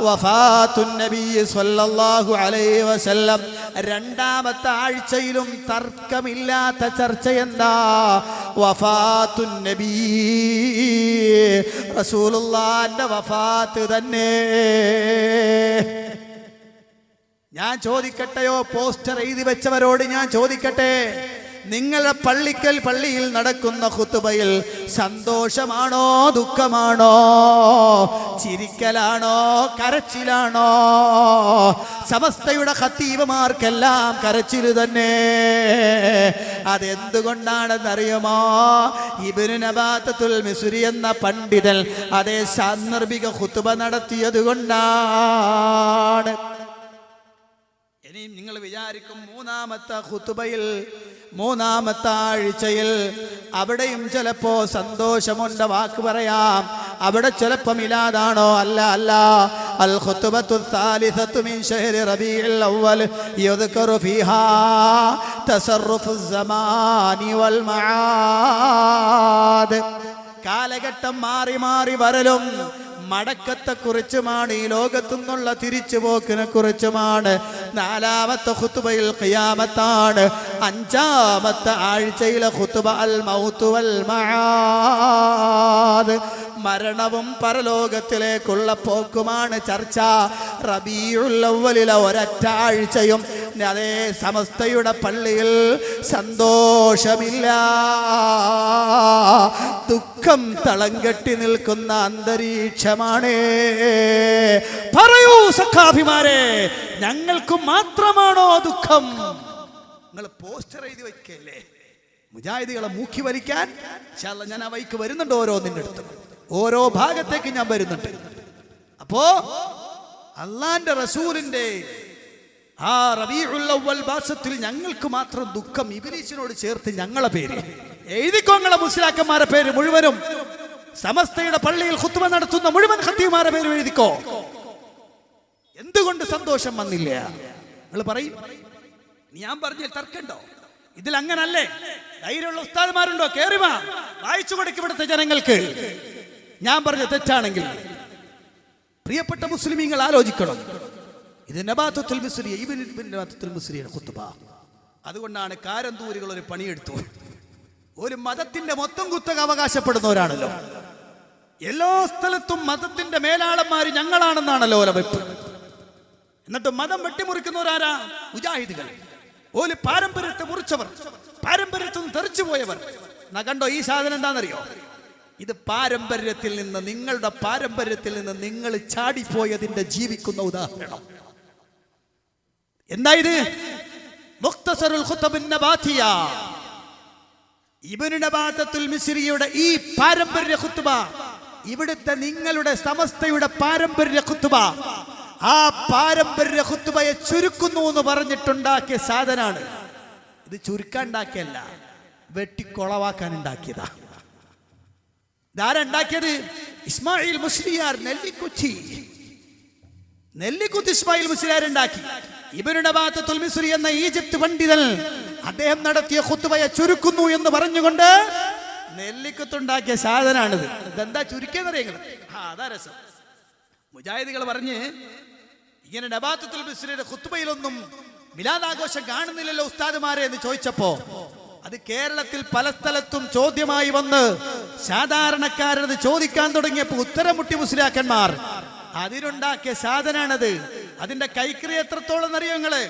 വഫാത്തുൻ നബി സ്വല്ലല്ലാഹു അലൈഹി വസല്ലം. രണ്ടാമത്തെ ആഴ്ചയിലും തർക്കമില്ലാത്ത ചർച്ച എന്താ? വഫാത്തുൻ നബി, റസൂലുള്ളാഹിന്റെ വഫാത്ത് തന്നെ. ഞാൻ ചോദിക്കട്ടെയോ, പോസ്റ്റർ എഴുതി വെച്ചവരോട് ഞാൻ ചോദിക്കട്ടെ, നിങ്ങളുടെ പള്ളിയിൽ നടക്കുന്ന ഖുത്ബയിൽ സന്തോഷമാണോ ദുഃഖമാണോ? ചിരിക്കലാണോ കരച്ചിലാണോ? സമസ്തയുടെ ഖത്തീബുമാർക്കെല്ലാം കരച്ചിൽ തന്നെ. അതെന്തുകൊണ്ടാണെന്നറിയുമോ? ഇബ്നു നബാത്തത്തുൽ മിസ്രി എന്ന പണ്ഡിതൻ അതേ സാന്ദർഭിക ഖുത്ബ നടത്തിയത് കൊണ്ടാണ്. ഇനി നിങ്ങൾ വിചാരിക്കും, മൂന്നാമത്തെ ഖുത്ബയിൽ, മൂന്നാമത്തെ ആഴ്ചയിൽ അവിടെയും ചിലപ്പോ സന്തോഷമുണ്ട്, വാക്ക് പറയാം. അവിടെ ചിലപ്പോൾ മിലാദാണോ? അല്ല, അല്ല. അൽ ഖുത്ബത്തു സാലിസത്തു മിൻ ശഹ്രി റബീഉൽ അവ്വൽ യുദ്കറു ഫീഹാ തസറുഫു സമാനി വൽ മആദ്. കാലഘട്ടം മാറി മാറി വരലും മടക്കത്തെക്കുറിച്ചുമാണ്, ഈ ലോകത്തുനിന്നുള്ള തിരിച്ചുപോക്കിനെ കുറിച്ചുമാണ്. നാലാമത്തെ ഖുത്ബയിൽ ഖിയാമത്താണ്. അഞ്ചാമത്തെ ആഴ്ചയിലെ ഖുത്ബ അൽ മൗത്ത് വൽ മആദ്, മരണവും പരലോകത്തിലേക്കുള്ള പോക്കുമാണ് ചർച്ച. റബീഉൽ അവ്വലിലെ ഒരൊറ്റ ആഴ്ചയും അതേ സമസ്തയുടെ പള്ളിയിൽ സന്തോഷമില്ല, ദുഃഖം തളം കെട്ടി നിൽക്കുന്ന അന്തരീക്ഷമാണ്. പറയൂ സഖാഭിമാരെ, ഞങ്ങൾക്ക് മാത്രമാണോ ദുഃഖം? നിങ്ങൾ പോസ്റ്റർ എഴുതി വയ്ക്കല്ലേ മുജാഹിദികളെ മൂക്കി വലിക്കാൻ? ഞാൻ ആ വൈക്ക് വരുന്നുണ്ട്, ഓരോന്നിൻ്റെ അടുത്ത് ഓരോ ഭാഗത്തേക്ക് ഞാൻ വരുന്നുണ്ട്. അപ്പോ അള്ളാന്റെ റസൂലിന്റെ ആ റബീഉൽ അവ്വൽ മാസത്തിൽ ഞങ്ങൾക്ക് മാത്രം ദുഃഖം, ഇബ്ലീസിനോട് ചേർത്ത് ഞങ്ങളെ പേര് എഴുതിക്കോ, നിങ്ങളെ മുസ്ലിയാക്കന്മാരെ പേര് മുഴുവനും, സമസ്തയുടെ പള്ളിയിൽ ഖുത്ബ നടത്തുന്ന മുഴുവൻ ഖത്തീബുമാരെ പേര് എഴുതിക്കോ. എന്തുകൊണ്ട് സന്തോഷം വന്നില്ല? നിങ്ങൾ പറയും. ഞാൻ പറഞ്ഞ തർക്കണ്ടോ? ഇതിൽ അങ്ങനല്ലേ? ധൈര്യമുള്ള ഉസ്താദ്മാരുണ്ടോ? കേറിവാ, വായിച്ചു കൊടുക്കും ഇവിടുത്തെ ജനങ്ങൾക്ക്. ഞാൻ പറഞ്ഞ തെറ്റാണെങ്കിൽ പ്രിയപ്പെട്ട മുസ്ലിമീങ്ങൾ ആലോചിക്കണം. ഇത് നബാത്തുൽ മിസ്രി, ഇബ്നു നബാത്തുൽ മിസ്രിയുടെ ഖുത്ബ. അതുകൊണ്ടാണ് കാരന്തൂരികൾ ഒരു പണിയെടുത്തു. ഒരു മതത്തിന്റെ മൊത്തം കുത്തക അവകാശപ്പെടുന്നവരാണല്ലോ. എല്ലാ സ്ഥലത്തും മതത്തിന്റെ മേലാളന്മാര് ഞങ്ങളാണെന്നാണല്ലോ ഓല വെപ്പ്. എന്നിട്ട് മതം വെട്ടിമുറിക്കുന്നവരാരാ? മുജാഹിദുകൾ. ഓല് പാരമ്പര്യത്തെ മുറിച്ചവർ, പാരമ്പര്യത്തിൽ തെറിച്ചു പോയവർ. കണ്ടോ ഈ സാധനം എന്താണെന്നറിയോ? ഇത് പാരമ്പര്യത്തിൽ നിന്ന്, നിങ്ങളുടെ പാരമ്പര്യത്തിൽ നിന്ന് നിങ്ങൾ ചാടിപ്പോയതിന്റെ ജീവിക്കുന്ന ഉദാഹരണം. എന്താ ഇത്? മുഖ്തസറുൽ ഖുത്ബുൻ നബാത്തിയ, ഇബ്നു നബാത്തുൽ മിസ്രിയുടെ ഈ പാരമ്പര്യ ഖുത്ബ, ഇവിടുത്തെ നിങ്ങളുടെ സമസ്തയുടെ പാരമ്പര്യ ഖുത്ബ, ആ പാരമ്പര്യ ഖുത്ബയെ ചുരുക്കുന്നു എന്ന് പറഞ്ഞിട്ടുണ്ടാക്കിയ സാധനാണ് ഇത്. ചുരുക്കാണ്ടാക്കിയല്ല, വെട്ടിക്കൊളവാക്കാൻ ഉണ്ടാക്കിയതാ. ഇതാരുണ്ടാക്കിയത്? ഇസ്മായിൽ മുസ്ലിയാർ, നെല്ലിക്കുത്തി ഇസ്മായിൽ മുസ്ലിയാർ ഉണ്ടാക്കി. ഇബ്നു നബാത്തുൽ മിസ്രി എന്ന ഈജിപ്ത് പണ്ഡിതൻ അദ്ദേഹം നടത്തിയ ഖുത്ബയെ ചുരുക്കുന്നു എന്ന് പറഞ്ഞുകൊണ്ട് നെല്ലിക്കുത്തുണ്ടാക്കിയ സാധനാണിത്. ഇതെന്താ ചുരുക്കിയെന്നറിയങ്ങൾ? അതാ രസം. മുജാഹിദുകൾ പറഞ്ഞ് ഇങ്ങനെ നബാത്തുൽ മിസ്രിയുടെ ഖുത്ബയിലൊന്നും മിലാദാഘോഷം കാണുന്നില്ലല്ലോ ഉസ്താദുമാരെ എന്ന് ചോദിച്ചപ്പോ, അത് കേരളത്തിൽ പല സ്ഥലത്തും ചോദ്യമായി വന്ന് സാധാരണക്കാരനത് ചോദിക്കാൻ തുടങ്ങിയപ്പോ ഉത്തരം മുട്ടി മുസ്ലിയാക്കന്മാർ അതിനുണ്ടാക്കിയ സാധനാണത്. അതിന്റെ കൈക്രിയ എത്രത്തോളം അറിയോ നിങ്ങള്?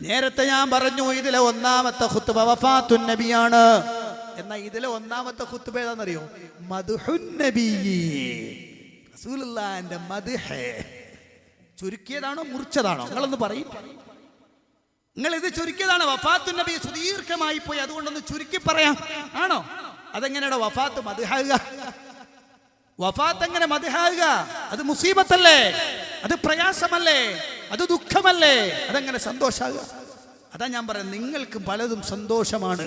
നേരത്തെ ഞാൻ പറഞ്ഞു ഇതിലെ ഒന്നാമത്തെ ഖുത്ബ വഫാത്തുൻ നബിയാണ്. എന്നാൽ ഇതിലെ ഒന്നാമത്തെ ഖുത്ബ ഏതാണെന്നറിയോ? മദ്ഹുൻ നബി, റസൂലുള്ളാഹിന്റെ മദ്ഹ്. ചുരുക്കിയതാണോ മുറിച്ചതാണോ? നിങ്ങളൊന്ന് പറയും. നിങ്ങൾ ഇത് ചുരുക്കിയതാണോ? വഫാത്തുൻ നബി സുദീർഘമായി പോയി, അതുകൊണ്ടൊന്ന് ചുരുക്കി പറയാം ആണോ? അതെങ്ങനെയാണ് വഫാത്ത് മദ്ഹാകുക? വഫാത്ത് എങ്ങനെ മദ്ഹാകുക? അത് മുസീബത്തല്ലേ? അത് പ്രയാസമല്ലേ? അത് ദുഃഖമല്ലേ? അതെങ്ങനെ സന്തോഷാകുക? അതാ ഞാൻ പറയാം, നിങ്ങൾക്ക് പലതും സന്തോഷമാണ്,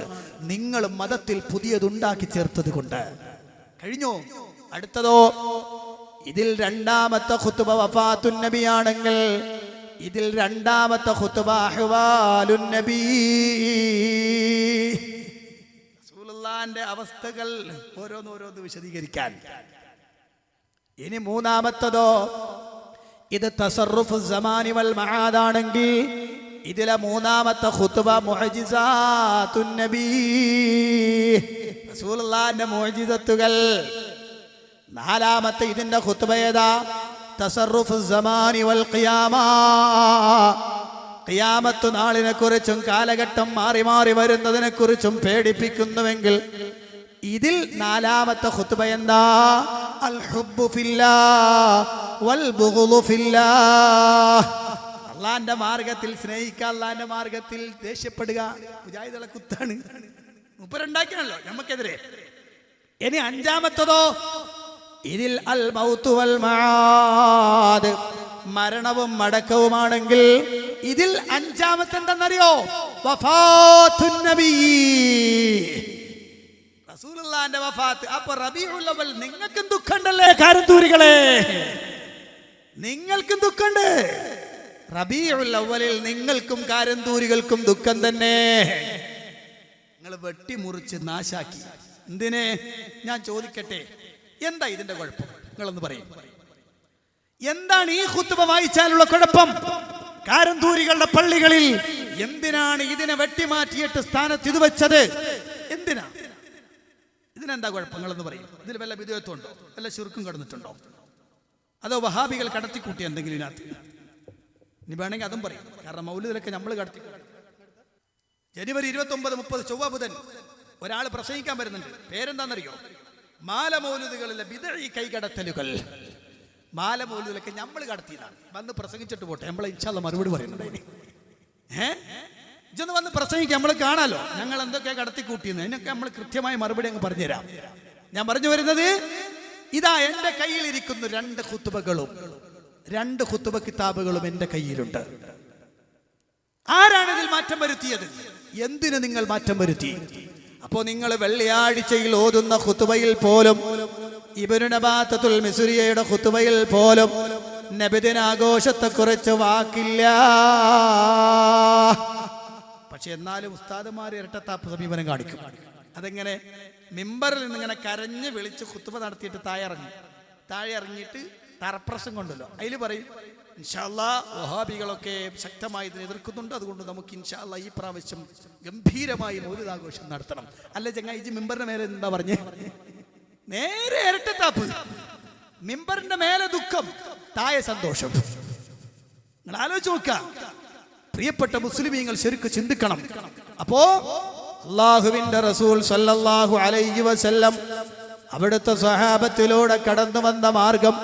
നിങ്ങൾ മതത്തിൽ പുതിയതുണ്ടാക്കി ചേർത്തത് കൊണ്ട്. കഴിഞ്ഞോ? അടുത്തതോ, ഇതിൽ രണ്ടാമത്തെ ഖുത്ബ വഫാത്തുൻ നബിയാണെങ്കിൽ ഇതിൽ രണ്ടാമത്തെ ഖുത്ബ അഹ്വാലുൻ നബി, റസൂലുള്ളാഹിന്റെ അവസ്ഥകൾ ഓരോന്നോരോന്ന് വിശദീകരിക്കാൻ. ഇനി മൂന്നാമത്തതോ, ഇത് തസറുഫ് സമാനി വൽ മആദാണെങ്കിൽ ഇതിലെ മൂന്നാമത്തെ ഖുത്ബ മുഅ്ജിസാത്തുൻ നബി, റസൂലുള്ളാഹിന്റെ മുഅ്ജിസത്തുകൾ. നാലാമത്തെ ഇതിന്റെ ഖുത്ബ ഏതാ? തസറുഫ് സമാനി വൽ ഖിയാമ, ഖിയാമത്ത് നാളിനെ കുറിച്ചും കാലഘട്ടം മാറി മാറി വരുന്നതിനെ കുറിച്ചും പേടിപ്പിക്കുന്നുവെങ്കിൽ ഇതിൽ നാലാമത്തെ ഖുത്ബ എന്താ? അൽ ഹുബ്ബു ഫില്ലാഹ് വൽ ബുഗ്ളു ഫില്ലാഹ്, അല്ലാഹുവിന്റെ മാർഗത്തിൽ സ്നേഹിക്കുക, അല്ലാഹുവിന്റെ മാർഗത്തിൽ ദേഷ്യപ്പെടുക. മുജാഹിദുകളെ കുത്താണ് മുപ്പരുണ്ടാക്കിയാണല്ലോ നമുക്കെതിരെ. ഇനി അഞ്ചാമത്തതോ, ഇതിൽ അൽ മൗതു വൽ മആദ്, മരണവും മടക്കവുമാണെങ്കിൽ ഇതിൽ അഞ്ചാമത്തെ എന്തെന്നറിയോ? വഫാത്തുൻ നബി, റസൂലുള്ളാഹിന്റെ വഫാത്ത്. അപ്പൊ റബീഉൽ അവൽ നിങ്ങൾക്കും ദുഃഖമുണ്ടല്ലേ കാരന്തൂരികളെ? നിങ്ങൾക്കും ദുഃഖമുണ്ട്. റബീഉൽ അവലിൽ നിങ്ങൾക്കും കാരന്തൂരികൾക്കും ദുഃഖം തന്നെ. നിങ്ങൾ വെട്ടിമുറിച്ച് നാശാക്കി. എന്തിനെ? ഞാൻ ചോദിക്കട്ടെ, എന്താ ഇതിന്റെ കുഴപ്പം? നിങ്ങളൊന്ന് പറയും. എന്താണ് ഈ ഖുത്ബ വായിച്ചാലുള്ള കുഴപ്പം? കാരന്തൂരികളുടെ പള്ളികളിൽ എന്തിനാണ് ഇതിനെ വെട്ടിമാറ്റിയിട്ട് സ്ഥാനത്ത് ഇത് വെച്ചത്? എന്തിനാ? ഇതിനെന്താ കുഴപ്പം? നിങ്ങളൊന്ന് പറയും. ഇതിൽ വല്ല വിധേയത്വമുണ്ടോ? വല്ല ശിർക്കും കടന്നിട്ടുണ്ടോ? അതോ വഹാബികൾ കടത്തിക്കൂട്ടി എന്തെങ്കിലും ഇതിനകത്ത്? ഇനി വേണമെങ്കിൽ അതും പറയും. കാരണം മൗലിദിലൊക്കെ നമ്മൾ കടത്തി. ജനുവരി 29, 30 ചൊവ്വ ബുധൻ ഒരാൾ പ്രസംഗിക്കാൻ വരുന്നുണ്ട്. പേരെന്താണെന്നറിയോ? മാല മൗലിദുകളിലെ ബിദ്ഈ കൈകടത്തലുകൾ. മാല മൗലിദിലൊക്കെ നമ്മൾ കടത്തിയതാണ്. വന്ന് പ്രസംഗിച്ചിട്ട് പോട്ടെ, നമ്മളെ ഇൻഷാ അല്ലാഹ് മറുപടി പറയുന്നുണ്ട്. ഇതൊന്ന് വന്ന് പ്രസംഗിക്കുക, നമ്മൾ കാണാലോ ഞങ്ങൾ എന്തൊക്കെ കടത്തിക്കൂട്ടിയെന്ന്. അതിനൊക്കെ നമ്മൾ കൃത്യമായ മറുപടി അങ്ങ് പറഞ്ഞുതരാം. ഞാൻ പറഞ്ഞു വരുന്നത്, ഇതാ എൻ്റെ കയ്യിലിരിക്കുന്നു 2 ഖുത്ബകളും 2 ഖുത്ബ കിതാബുകളും എൻ്റെ കയ്യിലുണ്ട്. ആരാണ് ഇതിൽ മാറ്റം വരുത്തിയത്? എന്തിന് നിങ്ങൾ മാറ്റം വരുത്തി? അപ്പോ നിങ്ങൾ വെള്ളിയാഴ്ചയിൽ ഓതുന്ന ഖുത്ബയിൽ പോലും, ഇബ്നു നബാത്തുൽ മിസ്രിയുടെ ഖുത്ബയിൽ പോലും നബിദിനാഘോഷത്തെക്കുറിച്ച് വാക്കില്ല. പക്ഷെ എന്നാലും ഉസ്താദുമാർ ഇരട്ടത്താപ്പ് സമീപനം കാണിക്കും. അതെങ്ങനെ? മിമ്പറിൽ നിന്നിങ്ങനെ കരഞ്ഞ് വിളിച്ച് ഖുത്ബ നടത്തിയിട്ട് താഴെ ഇറങ്ങി. താഴെ ഇറങ്ങിയിട്ട് തറപ്രസം കൊണ്ടല്ലോ, അതിൽ പറയും ഇൻഷാ അല്ലാഹ് വഹാബികളൊക്കെ ശക്തമായി ഇതിനെ എതിർക്കുന്നുണ്ട്. അതുകൊണ്ട് നമുക്ക് ഇൻഷാ അല്ലാഹ് ഈ പ്രാവശ്യം ഗംഭീരമായി മൗലിദാഘോഷം നടത്തണം. അല്ല ചങ്ങായി മിമ്പറിന്റെ മേലെ എന്താ പറഞ്ഞേ? നേരെ ഇരട്ടത്താപ്പ്. മിമ്പറിന്റെ മേലെ ദുഃഖം, താഴെ സന്തോഷം. നിങ്ങൾ ആലോചിച്ച് നോക്ക. പ്രിയപ്പെട്ട മുസ്ലിമീങ്ങൾ ശരിക്കും ചിന്തിക്കണം. അപ്പോ അല്ലാഹുവിന്റെ റസൂൽ സല്ലല്ലാഹു അലൈഹി വസല്ലം അവിടുത്തെ സ്വഹാബത്തിലൂടെ കടന്നു വന്ന മാർഗം,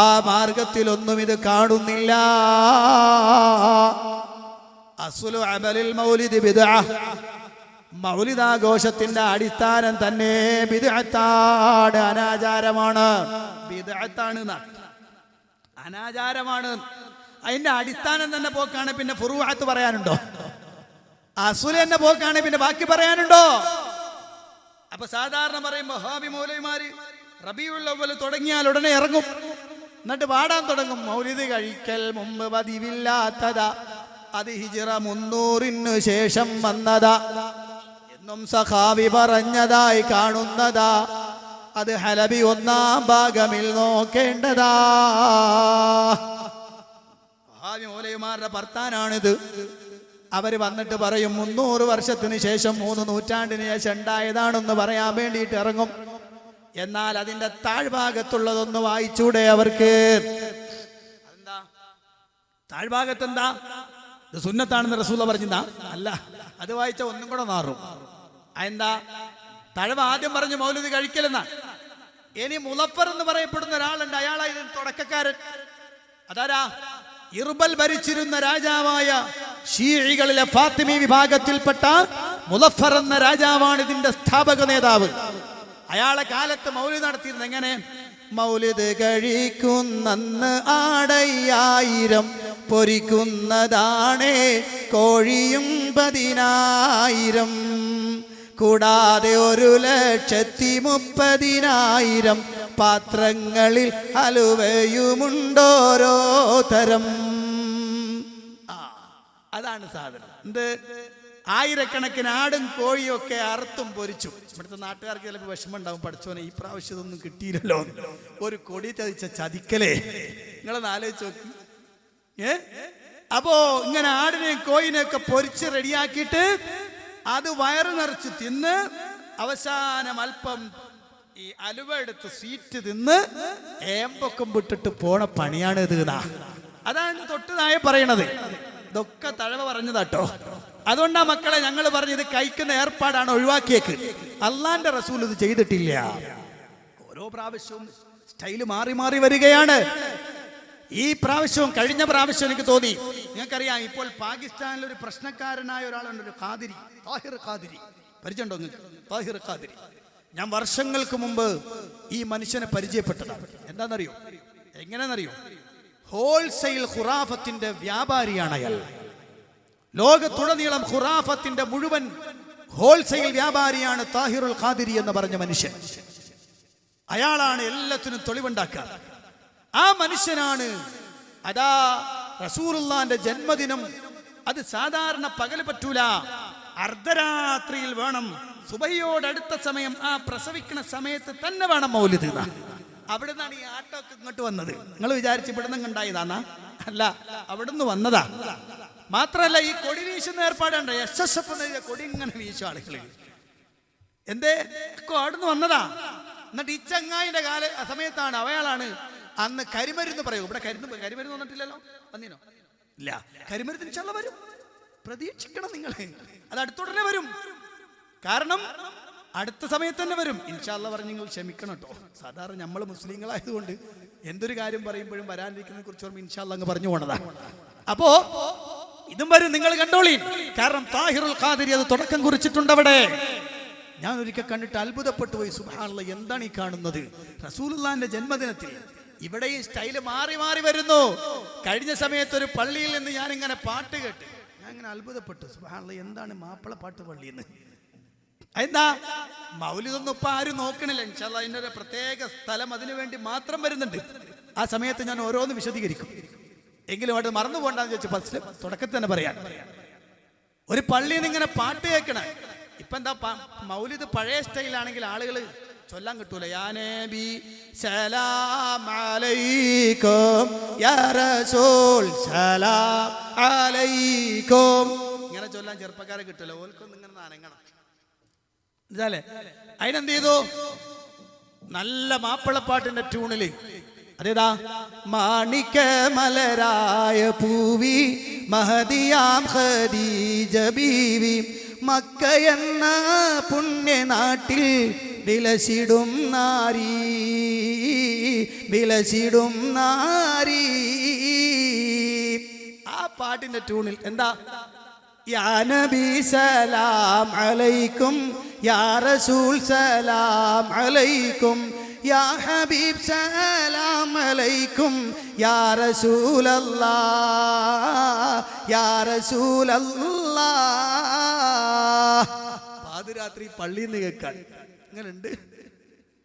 ആ മാർഗത്തിലൊന്നും ഇത് കാണുന്നില്ല. അസ്ലു അമലിൽ മൗലിദ് ബിദ്അഹ്. മൗലിദാഘോഷത്തിന്റെ അടിസ്ഥാനം തന്നെ ബിദ്അത്താണ്, അനാചാരമാണ്. ബിദ്അത്താണ്, അനാചാരമാണ്. അതിന്റെ അടിസ്ഥാനം തന്നെ പോക്കാണ്. പിന്നെ ഫുറൂഅത്ത് പറയാനുണ്ടോ? അസ്ലു തന്നെ പോക്കാണ്, പിന്നെ ബാക്കി പറയാനുണ്ടോ? അപ്പൊ സാധാരണ പറയുമ്പോ വഹാബി മൗലവിമാര് റബീഉൽ അവ്വൽ തുടങ്ങിയാൽ ഉടനെ ഇറങ്ങും, എന്നിട്ട് പാടാൻ തുടങ്ങും. മൗലിദ് കഴിക്കൽ മുമ്പ് പതിവില്ലാത്തതാ, അത് ഹിജ്റ 300 ശേഷം വന്നതാ എന്നും സഖാവി പറഞ്ഞതായി കാണുന്നതാ, അത് ഹലബി 1-ാം ഭാഗമിൽ നോക്കേണ്ടതാ. വഹാബി മൗലവിമാരുടെ ഭർത്താനാണിത്. അവര് വന്നിട്ട് പറയും 300 വർഷത്തിന് ശേഷം 3 നൂറ്റാണ്ടിന് ശേഷം ഉണ്ടായതാണെന്ന് പറയാൻ വേണ്ടിയിട്ട് ഇറങ്ങും. എന്നാൽ അതിന്റെ താഴ്ഭാഗത്തുള്ളതൊന്ന് വായിച്ചൂടെ അവർക്ക്? എന്താ താഴ്ഭാഗത്ത്? എന്താ ഇത്? സുന്നത്താണെന്ന് റസൂല പറഞ്ഞാ? അല്ല, അത് വായിച്ച ഒന്നും കൂടെ മാറും. എന്താ താഴ്വ? ആദ്യം പറഞ്ഞു മൗലിദ് കഴിക്കലെന്നാ. ഇനി മുളഫർ എന്ന് പറയപ്പെടുന്ന ഒരാളുണ്ട്, അയാളാ ഇതിന് തുടക്കക്കാരൻ. അതാരാ? ഇർബൽ ഭരിച്ചിരുന്ന രാജാവായ ഷീഇകളിലെ ഫാത്തിമി വിഭാഗത്തിൽപ്പെട്ട മുളഫർ എന്ന രാജാവാണ് ഇതിന്റെ സ്ഥാപക നേതാവ്. അയാളെ കാലത്ത് മൗലിദ് നടത്തിയിരുന്നത് എങ്ങനെ? മൗലിദ് കഴിക്കുന്നന്ന് ആടയ്യായിരം പൊരിക്കുന്നതാണേ കോഴിയും 10,000, കൂടാതെ 1,30,000 പാത്രങ്ങളിൽ ഹലുവയുമുണ്ടോരോ തരം. അതാണ് സാധനം. എന്ത്? ആയിരക്കണക്കിന് ആടും കോഴിയും ഒക്കെ അറുത്തും പൊരിച്ചു. ഇവിടുത്തെ നാട്ടുകാർക്ക് ചിലപ്പോൾ വിഷമം ഉണ്ടാവും, പഠിച്ചോനെ ഈ പ്രാവശ്യം ഇതൊന്നും കിട്ടിയില്ലല്ലോ, ഒരു കൊടി ചതിച്ച ചതിക്കലേ. നിങ്ങളൊന്ന് ആലോചിച്ച് നോക്കി. അപ്പോ ഇങ്ങനെ ആടിനെയും കോഴിനെയൊക്കെ പൊരിച്ച് റെഡിയാക്കിയിട്ട് അത് വയറ് നിറച്ച് തിന്ന് അവസാനം അല്പം ഈ അലുവ എടുത്ത് സ്വീറ്റ് തിന്ന് ഏമ്പൊക്കം വിട്ടിട്ട് പോണ പണിയാണ് ഇത്. അതാണ് തൊട്ടുതായി പറയണത്. ഇതൊക്കെ തഴവ പറഞ്ഞതാട്ടോ. അതുകൊണ്ടാ മക്കളെ ഞങ്ങൾ പറഞ്ഞത് കഴിക്കുന്ന ഏർപ്പാടാണ് ഒഴിവാക്കിയേക്ക്. അള്ളാന്റെ റസൂൽ ഇത് ചെയ്തിട്ടില്ല. ഓരോ പ്രാവശ്യവും സ്റ്റൈല് മാറി മാറി വരികയാണ്. ഈ പ്രാവശ്യവും കഴിഞ്ഞ പ്രാവശ്യം എനിക്ക് തോന്നി, നിങ്ങൾക്കറിയാം ഇപ്പോൾ പാകിസ്ഥാനിൽ ഒരു പ്രശ്നക്കാരനായ ഒരാളുണ്ട്, ഒരു ഖാദിരി, താഹിർ ഖാദിരി. പരിചയമുണ്ടോ നിങ്ങൾക്ക്? താഹിർ ഖാദിരി. ഞാൻ വർഷങ്ങൾക്ക് മുമ്പ് ഈ മനുഷ്യനെ പരിചയപ്പെട്ടതാണ്. എന്താണെന്നറിയോ? എങ്ങനെയെന്നറിയോ? ഹോൾസെയിൽ ഖുറാഫത്തിന്റെ വ്യാപാരിയാണ് അയാൾ. ലോകത്തുടനീളം ഖുറാഫത്തിന്റെ മുഴുവൻ ഹോൾസെയിൽ വ്യാപാരിയാണ് താഹിറുൽ ഖാദിരി എന്ന് പറഞ്ഞ മനുഷ്യൻ. അയാളാണ് എല്ലാത്തിനും തെളിവുണ്ടാക്കുക. ആ മനുഷ്യനാണ് അതാ റസൂലുള്ളാന്റെ ജന്മദിനം. അത് സാധാരണ പകല് പറ്റൂല, അർദ്ധരാത്രിയിൽ വേണം. സുബഹിയോടടുത്ത സമയം, ആ പ്രസവിക്കുന്ന സമയത്ത് തന്നെ വേണം മൗലിദ്. അവിടെ നിന്നാണ് ഈ ആട്ടമൊക്കെ ഇങ്ങോട്ട് വന്നത്. നിങ്ങൾ വിചാരിച്ച് ഇവിടെ നിന്ന് ഉണ്ടായതാന്നാ? അല്ല, അവിടുന്ന് വന്നതാ. മാത്രല്ല ഈ കൊടി വീശുന്ന ഏർപ്പാടുണ്ട്. SSF കൊടി ഇങ്ങനെ വീശും ആളുകൾ. എന്തേ? അവിടുന്ന് വന്നതാ. എന്നിട്ട് ഈ ചങ്ങായിന്റെ സമയത്താണ് അവയാളാണ് അന്ന് കരിമരുന്ന് പറയൂ. ഇവിടെ കരിമരുന്ന് വന്നിട്ടില്ലല്ലോ? വന്നിനോ? ഇല്ല. കരിമരുന്ന് ഇൻഷാ അല്ലാഹ് വരും, പ്രതീക്ഷിക്കണം നിങ്ങൾ. അത് അടുത്തുടനെ വരും. കാരണം അടുത്ത സമയത്ത് തന്നെ വരും ഇൻഷാ അല്ലാഹ്. പറഞ്ഞ് നിങ്ങൾ ക്ഷമിക്കണം കേട്ടോ. സാധാരണ നമ്മൾ മുസ്ലിങ്ങളായതുകൊണ്ട് എന്തൊരു കാര്യം പറയുമ്പോഴും വരാനിരിക്കുന്നതിനെ കുറിച്ച് ഓർമ്മ ഇൻഷാ അല്ലാഹ് അങ്ങ് പറഞ്ഞു പോണതാ. അപ്പോ ഇതും വരും, നിങ്ങൾ കണ്ടോളി. കാരണം താഹിറുൽ ഖാദിരി അത് തുടക്കം കുറിച്ചിട്ടുണ്ട് അവിടെ. ഞാൻ ഒരിക്കൽ കണ്ടിട്ട് അത്ഭുതപ്പെട്ടു പോയി. സുബ്ഹാനല്ലാഹ്, എന്താണ് ഈ കാണുന്നത്? റസൂലുള്ളാഹിന്റെ ജന്മദിനത്തിൽ ഇവിടെ ഈ സ്റ്റൈല് മാറി മാറി വരുന്നു. കഴിഞ്ഞ സമയത്ത് ഒരു പള്ളിയിൽ നിന്ന് ഞാൻ ഇങ്ങനെ പാട്ട് കേട്ട് ഞാൻ ഇങ്ങനെ അത്ഭുതപ്പെട്ടു. സുബ്ഹാനല്ലാഹ്, എന്താണ് മാപ്പിള പാട്ട് പള്ളി എന്ന്? എന്താ മൗലിദൊന്നും ഇപ്പൊ ആരും നോക്കണില്ല. ഇൻഷാ അല്ലാഹ് അതിന്റെ ഒരു പ്രത്യേക സ്ഥലം അതിനു വേണ്ടി മാത്രം വരുന്നുണ്ട്. ആ സമയത്ത് ഞാൻ ഓരോന്ന് വിശദീകരിക്കും. എങ്കിലും അവിടെ മറന്നു പോകണ്ടെന്ന് ചോദിച്ചു ഫസ്റ്റ് തുടക്കത്തിൽ തന്നെ പറയാൻ. ഒരു പള്ളിയിൽ നിന്ന് ഇങ്ങനെ പാട്ട് കേൾക്കണേ. ഇപ്പൊ എന്താ മൗലിദ് പഴയ സ്റ്റൈലാണെങ്കിൽ ആളുകൾ ചൊല്ലാൻ കിട്ടൂല. യാ നബി സലാം അലൈക്കും യാ റസൂൽ സലാം അലൈക്കും ഇങ്ങനെ ചൊല്ലാൻ ചെറുപ്പക്കാരെ കിട്ടൂല. ഓൽക്കൊന്നും ഇങ്ങനെ നനങ്ങണം. ഇതല്ലേ അതിനെന്ത് ചെയ്തു? നല്ല മാപ്പിളപ്പാട്ടിന്റെ ട്യൂണില് അതേതാ? മാണിക്ക മലരായ പൂവി മഹദിയാം ഖദീജ ബീവി മക്ക എന്ന പുണ്യനാട്ടിൽ വിലസിടും നാരി വിലസിടും നാരി. ആ പാട്ടിന്റെ ട്യൂണിൽ എന്താ? യാ നബി സലാം അലൈക്കും യാ റസൂൽ സലാം അലൈക്കും യാ ഹബീബ് സലാം അലൈക്കും യാ റസൂലല്ലാഹ് യാ റസൂലല്ലാഹ്. പാതിരാത്രി പള്ളിയിൽ നിന്ന് കേൾക്കാൻ ഇങ്ങനുണ്ട്.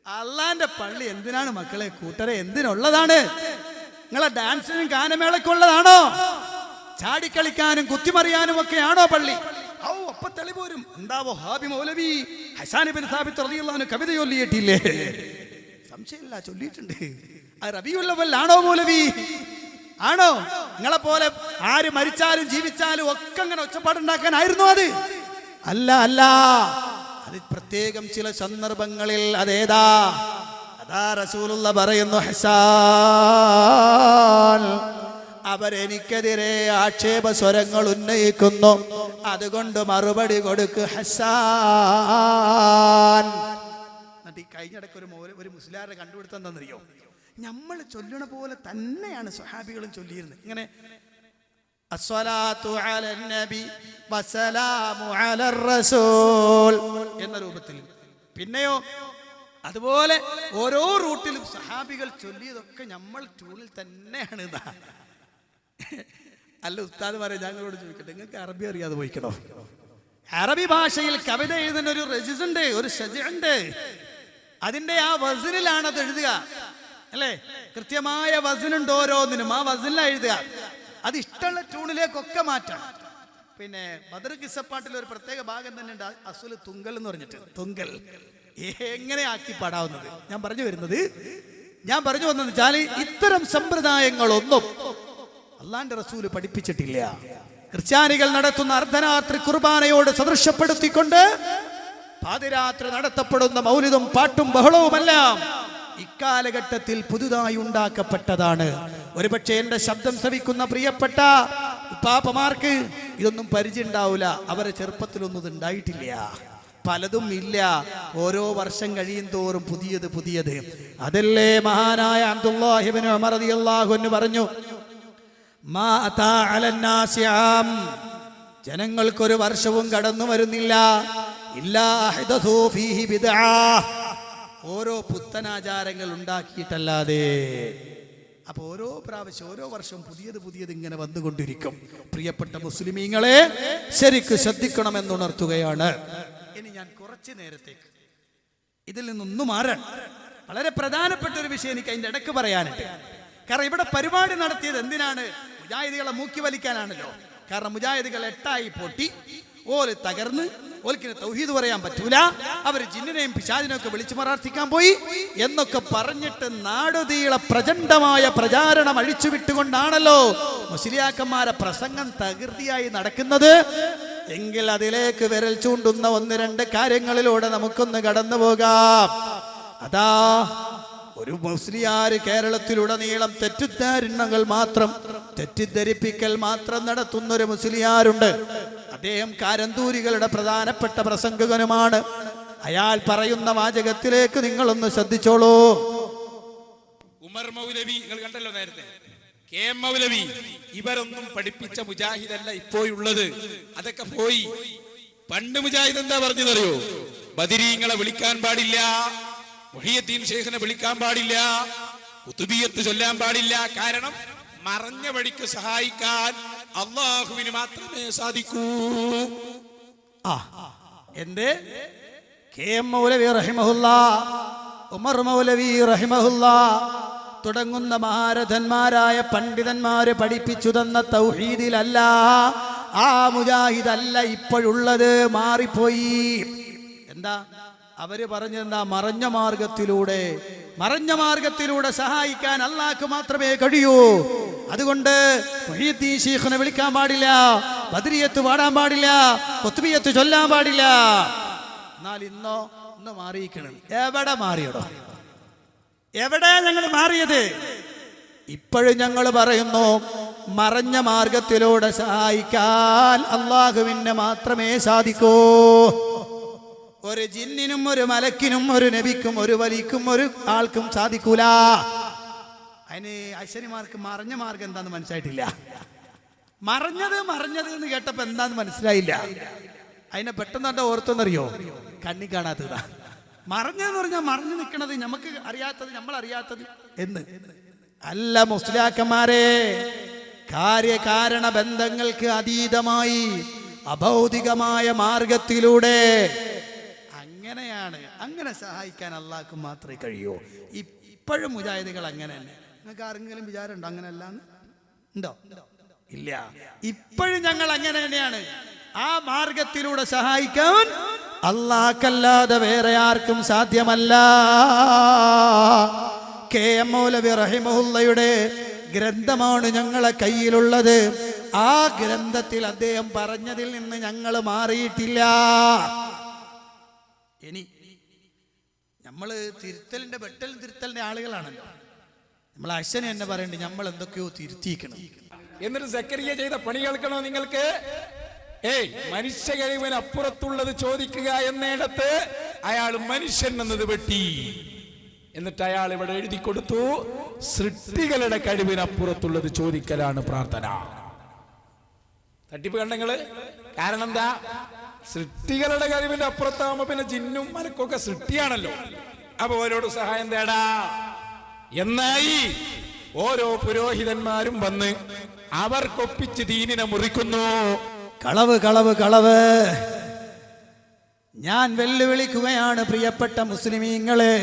അള്ളാന്റെ പള്ളി എന്തിനാണ് മക്കളെ കൂട്ടരെ? എന്തിനുള്ളതാണ്? നിങ്ങളെ ഡാൻസിനും ഗാനമേളക്കുള്ളതാണോ? ചാടിക്കളിക്കാനും കുത്തിമറിയാനും ഒക്കെയാണോ പള്ളി? അപ്പൊ തെളിപോരും. എന്താ വഹാബി മൗലവി ഹസാൻ ഇബ്നു സാബിത്ത് റളിയല്ലാഹു അൻഹു കവിത ചൊല്ലിയിട്ടില്ലേ? സംശയമില്ല, ചൊല്ലിയിട്ടുണ്ട്. അത് റബീഉൽ അവ്വലാണോ മൗലവി? ആണോ? നിങ്ങളെ പോലെ ആര് മരിച്ചാലും ജീവിച്ചാലും ഒക്കെ അങ്ങനെ ഒച്ചപ്പാടുണ്ടാക്കാനായിരുന്നു അത്? അല്ല അല്ല, അത് പ്രത്യേകം ചില സന്ദർഭങ്ങളിൽ. അതേതാ? അതാ റസൂലുള്ള പറയുന്നു, ഹസാൻ അവരെനിക്കെതിരെ ആക്ഷേപ സ്വരങ്ങൾ ഉന്നയിക്കുന്നു, അതുകൊണ്ട് മറുപടി കൊടുക്ക് ഹസാൻ. എന്നിട്ട് ഈ കഴിഞ്ഞിടയ്ക്ക് ഒരു മുസ്ലിയാരെ കണ്ടുപിടുത്തം എന്താണെന്നറിയോ? നമ്മൾ ചൊല്ലണ പോലെ തന്നെയാണ് സ്വഹാബികളും ചൊല്ലിയിരുന്നത്. ഇങ്ങനെ അസ്സലാത്തു അലൻ നബി വസ്സലാമു അലർ റസൂൽ എന്ന രൂപത്തിൽ. പിന്നെയോ അതുപോലെ ഓരോ റൂട്ടിലും സഹാബികൾ ചൊല്ലിയതൊക്കെ നമ്മൾ ട്യൂണിൽ തന്നെയാണ്. അല്ല ഉസ്താദ്മാരെ, ഞങ്ങളോട് ചോദിക്കട്ടെ, നിങ്ങൾക്ക് അറബി അറിയാതെ പോയിക്കണോ? അറബി ഭാഷയിൽ കവിത എഴുതുന്ന ഒരു രജിസുണ്ട്, ഒരു ഷജുണ്ട്. അതിന്റെ ആ വസനിലാണ് അത് എഴുതുക, അല്ലേ? കൃത്യമായ വസനുണ്ട് ഓരോന്നിനും. ആ വസനിലാണ് എഴുതുക. അത് ഇഷ്ടമുള്ള ട്യൂണിലേക്കൊക്കെ മാറ്റാം. പിന്നെ ബദർ കിസ്സപ്പാട്ടിൽ ഒരു പ്രത്യേക ഭാഗം തന്നെ ഉണ്ട്, അസുൽ തുങ്കൽ എന്ന് പറഞ്ഞിട്ട്. തുങ്കൽ എങ്ങനെ ആക്കി പാടാവുന്നത് ഞാൻ പറഞ്ഞു വന്നത് വെച്ചാൽ ഇത്തരം സമ്പ്രദായങ്ങളൊന്നും അള്ളാന്റെ റസൂല് പഠിപ്പിച്ചിട്ടില്ല. ക്രിസ്ത്യാനികൾ നടത്തുന്ന അർദ്ധരാത്രി കുർബാനയോട് സദൃശപ്പെടുത്തിക്കൊണ്ട് പാതിരാത്രി നടത്തപ്പെടുന്ന മൗലിദും പാട്ടും ബഹളവുമെല്ലാം ഇക്കാലഘട്ടത്തിൽ പുതുതായി ഉണ്ടാക്കപ്പെട്ടതാണ്. ഒരുപക്ഷെ എന്റെ ശബ്ദം ശ്രവിക്കുന്ന പ്രിയപ്പെട്ട പാപ്പമാർക്ക് ഇതൊന്നും പരിചയം ഉണ്ടാവില്ല. അവരെ ചെറുപ്പത്തിലൊന്നും ഇത് ഉണ്ടായിട്ടില്ല, പലതും ഇല്ല. ഓരോ വർഷം കഴിയും തോറും പുതിയത്. അതല്ലേ മഹാനായ അബ്ദുല്ലാഹി ഇബ്നു ഉമർ റളിയല്ലാഹു അൻഹു പറഞ്ഞു, മാ അതാ അലന്നാസി ആം, ജനങ്ങൾക്കൊരു വർഷവും കടന്നു വരുന്നില്ല ഇല്ലാ അഹ്ദസൂ ഫീഹി ബിദ്അ, ഓരോ പുത്തനാചാരങ്ങൾ ഉണ്ടാക്കിയിട്ടല്ലാതെ. അപ്പൊ ഓരോ പ്രാവശ്യം ഓരോ വർഷം പുതിയത് ഇങ്ങനെ വന്നുകൊണ്ടിരിക്കും. പ്രിയപ്പെട്ട മുസ്ലിമീങ്ങളെ, ശരിക്ക് ശ്രദ്ധിക്കണമെന്നുണർത്തുകയാണ്. ഇനി ഞാൻ കുറച്ചു നേരത്തേക്ക് ഇതിൽ നിന്നൊന്നും മാറാൻ വളരെ പ്രധാനപ്പെട്ട ഒരു വിഷയം എനിക്ക് അതിന്റെ ഇടയ്ക്ക് പറയാനുണ്ട്. കാരണം ഇവിടെ പരിപാടി നടത്തിയത് എന്തിനാണ്? മുജാഹിദികളെ മൂക്കി വലിക്കാനാണല്ലോ. കാരണം മുജാഹിദികൾ 8 പൊട്ടി, ഓല് തകർന്ന്, ഓൽക്കിന് തൗഹീദ് പറയാൻ പറ്റൂല, അവർ ജിന്നിനെയും പിശാചിനെയും ഒക്കെ വിളിച്ചു പ്രാർത്ഥിക്കാൻ പോയി എന്നൊക്കെ പറഞ്ഞിട്ട് നാടുതീള പ്രചണ്ഡമായ പ്രചാരണം അഴിച്ചുവിട്ടുകൊണ്ടാണല്ലോ മുസ്ലിയാക്കന്മാരെ പ്രസംഗം തകൃതിയായി നടക്കുന്നത്. എങ്കിൽ അതിലേക്ക് വിരൽ ചൂണ്ടുന്ന 1-2 കാര്യങ്ങളിലൂടെ നമുക്കൊന്ന് കടന്നു പോകാം. അതാ, ഒരു മുസ്ലിയാർ കേരളത്തിലുടനീളം തെറ്റിദ്ധരിപ്പിക്കൽ മാത്രം നടത്തുന്ന ഒരു മുസ്ലിയാരുണ്ട്. അദ്ദേഹം കാരന്തൂരികളുടെ പ്രധാനപ്പെട്ട പ്രസംഗകനുമാണ്. അയാൾ പറയുന്ന വാചകത്തിലേക്ക് നിങ്ങളൊന്ന് ശ്രദ്ധിച്ചോളൂ. ഉമർ മൗലവി നിങ്ങൾ കണ്ടല്ലോ നേരത്തെ, കെ എം മൗലവി, ഇവരൊന്നും പഠിപ്പിച്ച മുജാഹിദല്ല ഇപ്പോഴുള്ളത്. അതൊക്കെ പോയി. പണ്ട് മുജാഹിദ് എന്താ പറഞ്ഞതറിയോ? ബദരീങ്ങളെ വിളിക്കാൻ പാടില്ല, മുഹിയുദ്ദീൻ ശൈഖിനെ വിളിക്കാൻ പാടില്ല, കുതുബിയത്ത് ചൊല്ലാൻ പാടില്ല. കാരണം മറഞ്ഞ വഴിക്ക് സഹായിക്കാൻ അള്ളാഹുവിന് മാത്രമേ സാധിക്കൂ. എന്റെ കെ എം മൗലവി റഹിമഹുല്ലാ, ഉമർ മൗലവി റഹിമഹുല്ലാ തുടങ്ങുന്ന മഹാരഥന്മാരായ പണ്ഡിതന്മാര് പഠിപ്പിച്ചു തന്ന തൗഹീദിലല്ല, ആ മുജാഹിദല്ല ഇപ്പോഴുള്ളത്, മാറിപ്പോയി. എന്താ? അവര് പറഞ്ഞെന്താ? മറഞ്ഞ മാർഗത്തിലൂടെ സഹായിക്കാൻ അള്ളാഹ്ക്ക് മാത്രമേ കഴിയൂ. അതുകൊണ്ട് മുഹ്യിദ്ദീൻ ശൈഖിനെ വിളിക്കാൻ പാടില്ല, ബദരിയത്ത് പാടാൻ പാടില്ല, ഖുത്ബിയത്ത് ചൊല്ലാൻ പാടില്ല. എന്നാൽ ഇന്ന് മാറിയിരിക്കണം. എവിടെ മാറിയടോ? എവിടെ ഞങ്ങൾ മാറിയത്? ഇപ്പോഴും ഞങ്ങൾ പറയുന്നു, മറഞ്ഞ മാർഗത്തിലൂടെ സഹായിക്കാൻ അള്ളാഹുവിന് മാത്രമേ സാധിക്കൂ. ഒരു ജിന്നിനും ഒരു മലക്കിനും ഒരു നബിക്കും ഒരു വലിക്കും ഒരു ആൾക്കും സാധിക്കൂല. അതിന് അശ്വനിമാർക്ക് മറഞ്ഞ മാർഗം എന്താന്ന് മനസ്സിലായിട്ടില്ല. മറഞ്ഞത് എന്ന് കേട്ടപ്പോ എന്താന്ന് മനസ്സിലായില്ല. അതിനെ പെട്ടെന്ന് എന്താ ഓർത്തെന്നറിയോ? കണ്ണി കാണാത്തതാ. മറഞ്ഞെന്ന് പറഞ്ഞാൽ മറഞ്ഞു നിൽക്കണത് നമുക്ക് അറിയാത്തത്, നമ്മൾ അറിയാത്തത് എന്ന് അല്ല മുസ്ലിയാക്കന്മാരെ. കാര്യകാരണ ബന്ധങ്ങൾക്ക് അതീതമായി അഭൗതികമായ മാർഗത്തിലൂടെ അങ്ങനെയാണ്. അങ്ങനെ സഹായിക്കാൻ അള്ളാഹ്ക്ക് മാത്രമേ കഴിയൂ. ഇപ്പോഴും മുജാഹിദുകൾ അങ്ങനെ തന്നെ. നിങ്ങൾക്ക് ആരെങ്കിലും വിചാരമുണ്ടോ അങ്ങനെയല്ലാന്ന്? ഉണ്ടോ? ഇല്ല. ഇപ്പോഴും ഞങ്ങൾ അങ്ങനെ തന്നെയാണ്. ആ മാർഗത്തിലൂടെ സഹായിക്കാൻ അള്ളാഹ്ക്കല്ലാതെ വേറെ ആർക്കും സാധ്യമല്ല. കെ.എം. മൗലവി റഹിമഹുള്ളയുടെ ഗ്രന്ഥമാണ് ഞങ്ങളെ കയ്യിലുള്ളത്. ആ ഗ്രന്ഥത്തിൽ അദ്ദേഹം പറഞ്ഞതിൽ നിന്ന് ഞങ്ങൾ മാറിയിട്ടില്ല. ഇനി നമ്മള് തിരുത്തലിന്റെ ആളുകളാണല്ലോ. നമ്മൾ അശ്വനെ എന്നെ പറയണ്ടേ, നമ്മൾ എന്തൊക്കെയോ തിരുത്തിക്കണം. എന്നിട്ട് സക്കരിയ ചെയ്ത പണി കേൾക്കണോ നിങ്ങൾക്ക്? മനുഷ്യ കഴിവിന് അപ്പുറത്തുള്ളത് ചോദിക്കുക എന്നിടത്ത് അയാൾ മനുഷ്യൻ എന്നത് വെട്ടി. എന്നിട്ട് അയാൾ ഇവിടെ എഴുതി കൊടുത്തു, സൃഷ്ടികളുടെ കഴിവിനപ്പുറത്തുള്ളത് ചോദിക്കലാണ് പ്രാർത്ഥന. തട്ടിപ്പ് കണ്ടങ്ങള്? കാരണം എന്താ? സൃഷ്ടികളുടെ കഴിവിന്റെ അപ്പുറത്താവുമ്പോ പിന്നെ ജിന്നും മലക്കൊക്കെ സൃഷ്ടിയാണല്ലോ. അപ്പൊ ഓരോട് സഹായം തേടാ എന്നായി ഓരോ പുരോഹിതന്മാരും വന്ന് അവർക്കൊപ്പിച്ച് ദീനിനെ മുറിക്കുന്നു. കളവ്. ഞാൻ വെല്ലുവിളിക്കുകയാണ് പ്രിയപ്പെട്ട മുസ്ലിമീങ്ങളെ.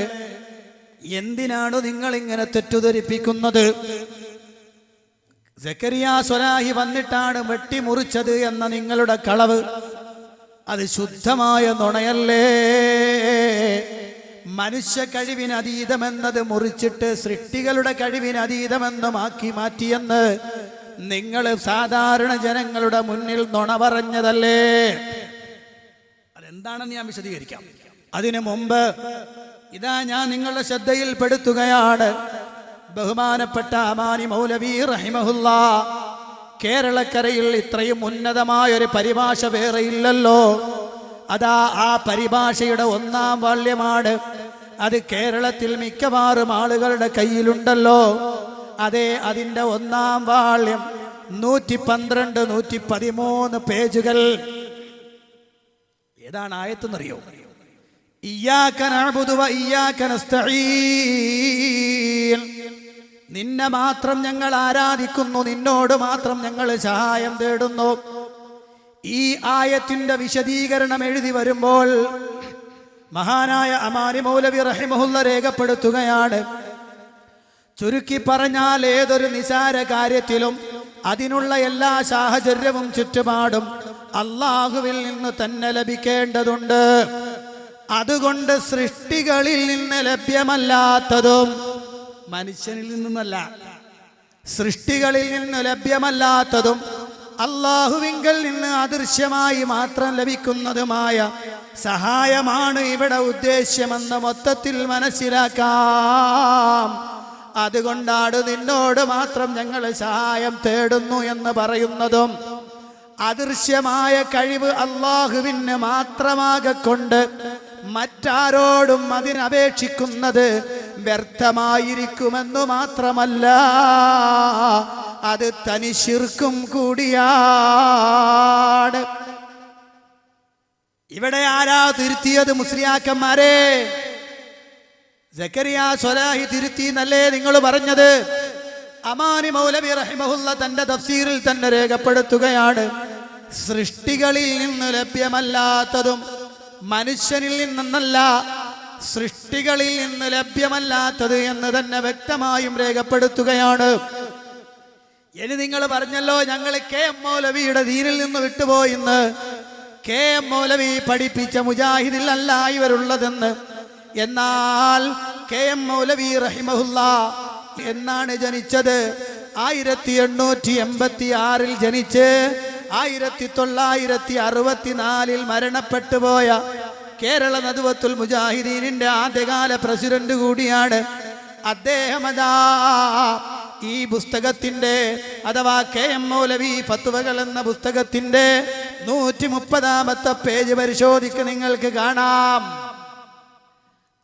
എന്തിനാണ് നിങ്ങൾ ഇങ്ങനെ തെറ്റുധരിപ്പിക്കുന്നത്? സക്കരിയ സ്വലാഹി വന്നിട്ടാണ് വെട്ടിമുറിച്ചത് എന്ന നിങ്ങളുടെ കളവ് അത് ശുദ്ധമായ നുണയല്ലേ? മനുഷ്യ കഴിവിന് അതീതമെന്നത് മുറിച്ചിട്ട് സൃഷ്ടികളുടെ കഴിവിന് അതീതമെന്ന് മാറ്റിയെന്ന് നിങ്ങൾ സാധാരണ ജനങ്ങളുടെ മുന്നിൽ നുണ പറഞ്ഞതല്ലേ? അതെന്താണെന്ന് ഞാൻ വിശദീകരിക്കാം. അതിനു മുമ്പ് ഇതാ ഞാൻ നിങ്ങളുടെ ശ്രദ്ധയിൽപ്പെടുത്തുകയാണ്. ബഹുമാനപ്പെട്ട അമാനി മൗലവി റഹിമഹുല്ലാ, കേരളക്കരയിൽ ഇത്രയും ഉന്നതമായൊരു പരിഭാഷ വേറെ ഇല്ലല്ലോ. അതാ ആ പരിഭാഷയുടെ 1-ാം വാള്യമാണ്. അത് കേരളത്തിൽ മിക്കവാറും ആളുകളുടെ കയ്യിലുണ്ടല്ലോ. അതെ, അതിൻ്റെ 1-ാം വാള്യം 112, 113 പേജുകൾ. ഏതാണ് ആയത്തെന്നറിയോ? ഇയ്യാക നഅ്ബുദു വ ഇയ്യാക നസ്തഈൻ. നിന്നെ മാത്രം ഞങ്ങൾ ആരാധിക്കുന്നു, നിന്നോട് മാത്രം ഞങ്ങൾ സഹായം തേടുന്നു. ഈ ആയത്തിന്റെ വിശദീകരണം എഴുതി വരുമ്പോൾ മഹാനായ അമാനി മൗലവി റഹിമഹുല്ല രേഖപ്പെടുത്തുകയാണ്, ചുരുക്കി പറഞ്ഞാൽ ഏതൊരു നിസാര കാര്യത്തിലും അതിനുള്ള എല്ലാ സാഹചര്യവും ചുറ്റുപാടും അള്ളാഹുവിൽ നിന്ന് തന്നെ ലഭിക്കേണ്ടതുണ്ട്. അതുകൊണ്ട് സൃഷ്ടികളിൽ നിന്ന് ലഭ്യമല്ലാത്തതും, മനുഷ്യനിൽ നിന്നല്ല, സൃഷ്ടികളിൽ നിന്ന് ലഭ്യമല്ലാത്തതും അള്ളാഹുവിങ്കൽ നിന്ന് അദൃശ്യമായി മാത്രം ലഭിക്കുന്നതുമായ സഹായമാണ് ഇവിടെ ഉദ്ദേശ്യമെന്ന് മൊത്തത്തിൽ മനസ്സിലാക്കാം. അതുകൊണ്ടാണ് നിന്നോട് മാത്രം ഞങ്ങൾ സഹായം തേടുന്നു എന്ന് പറയുന്നതും അദൃശ്യമായ കഴിവ് അള്ളാഹുവിന് മാത്രമാകൊണ്ട് മറ്റാരോടും അതിനപേക്ഷിക്കുന്നത് വ്യർത്ഥമായിരിക്കുമെന്നു മാത്രമല്ല, അത് തനി ശിർക്കും കൂടിയാണ്. ഇവിടെ ആരാ തിരുത്തിയത്? മുസ്ലിയാക്കന്മാരെ. സക്കരിയ സ്വലാഹി തിരുത്തി എന്നല്ലേ നിങ്ങൾ പറഞ്ഞത്? അമാനി മൗലവി റഹിമഹുല്ല തന്റെ തഫ്സീറിൽ തന്നെ രേഖപ്പെടുത്തുകയാണ്, സൃഷ്ടികളിൽ നിന്ന് ലഭ്യമല്ലാത്തതും മനുഷ്യനിൽ നിന്നല്ല, സൃഷ്ടികളിൽ നിന്ന് ലഭ്യമല്ലാത്തത് എന്ന് തന്നെ വ്യക്തമായും രേഖപ്പെടുത്തുകയാണ്. ഇനി നിങ്ങൾ പറഞ്ഞല്ലോ ഞങ്ങൾ കെ.എം. മൗലവിയുടെ ദീനിൽ നിന്ന് വിട്ടുപോയിന്ന്. കെ എം മൗലവി പഠിപ്പിച്ച മുജാഹിദിൽ അല്ല ഇവരുള്ളതെന്ന്. എന്നാൽ കെ എം മൗലവി റഹിമഹുല്ലാ എന്നാണ് ജനിച്ചത്? 1886 ജനിച്ച് 1964 മരണപ്പെട്ടു പോയ കേരള നദ്വത്തുൽ മുജാഹിദീനിന്റെ ആദ്യകാല പ്രസിഡന്റ് കൂടിയാണ് അദ്ദേഹം. ഈ പുസ്തകത്തിന്റെ അഥവാ കെ എം മൗലവി ഫത്വകൾ എന്ന പുസ്തകത്തിന്റെ 130-ാമത്തെ പേജ് പരിശോധിക്ക്, നിങ്ങൾക്ക് കാണാം.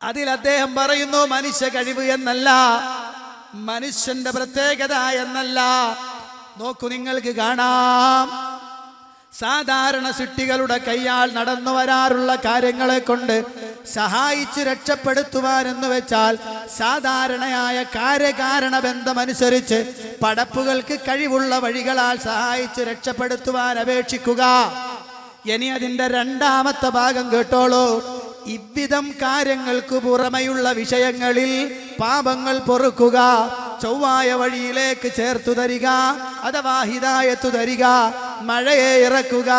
അതിൽ അദ്ദേഹം പറയുന്നു, മനുഷ്യ കഴിവ് എന്നല്ല, മനുഷ്യന്റെ പ്രത്യേകത എന്നല്ല. നോക്കൂ, നിങ്ങൾക്ക് കാണാം, സാധാരണ സൃഷ്ടികളുടെ കൈയാൽ നടന്നു വരാറുള്ള കാര്യങ്ങളെ കൊണ്ട് സഹായിച്ച് രക്ഷപ്പെടുത്തുവാൻ എന്ന് വെച്ചാൽ സാധാരണയായ കാര്യകാരണ ബന്ധമനുസരിച്ച് പടപ്പുകൾക്ക് കഴിവുള്ള വഴികളാൽ സഹായിച്ച് രക്ഷപ്പെടുത്തുവാൻ അപേക്ഷിക്കുക. ഇനി അതിൻ്റെ 2ാമത്തെ ഭാഗം കേട്ടോളൂ. ഇவ்விதം കാര്യങ്ങൾക്ക് പുറമെയുള്ള വിഷയങ്ങളിൽ പാപങ്ങൾ പൊറുക്കുക, ചൊവ്വായ വഴിയിലേക്ക് ചേർത്തു തരിക അഥവാ ഹിദായത്തു തരിക, മഴയെ ഇറക്കുക,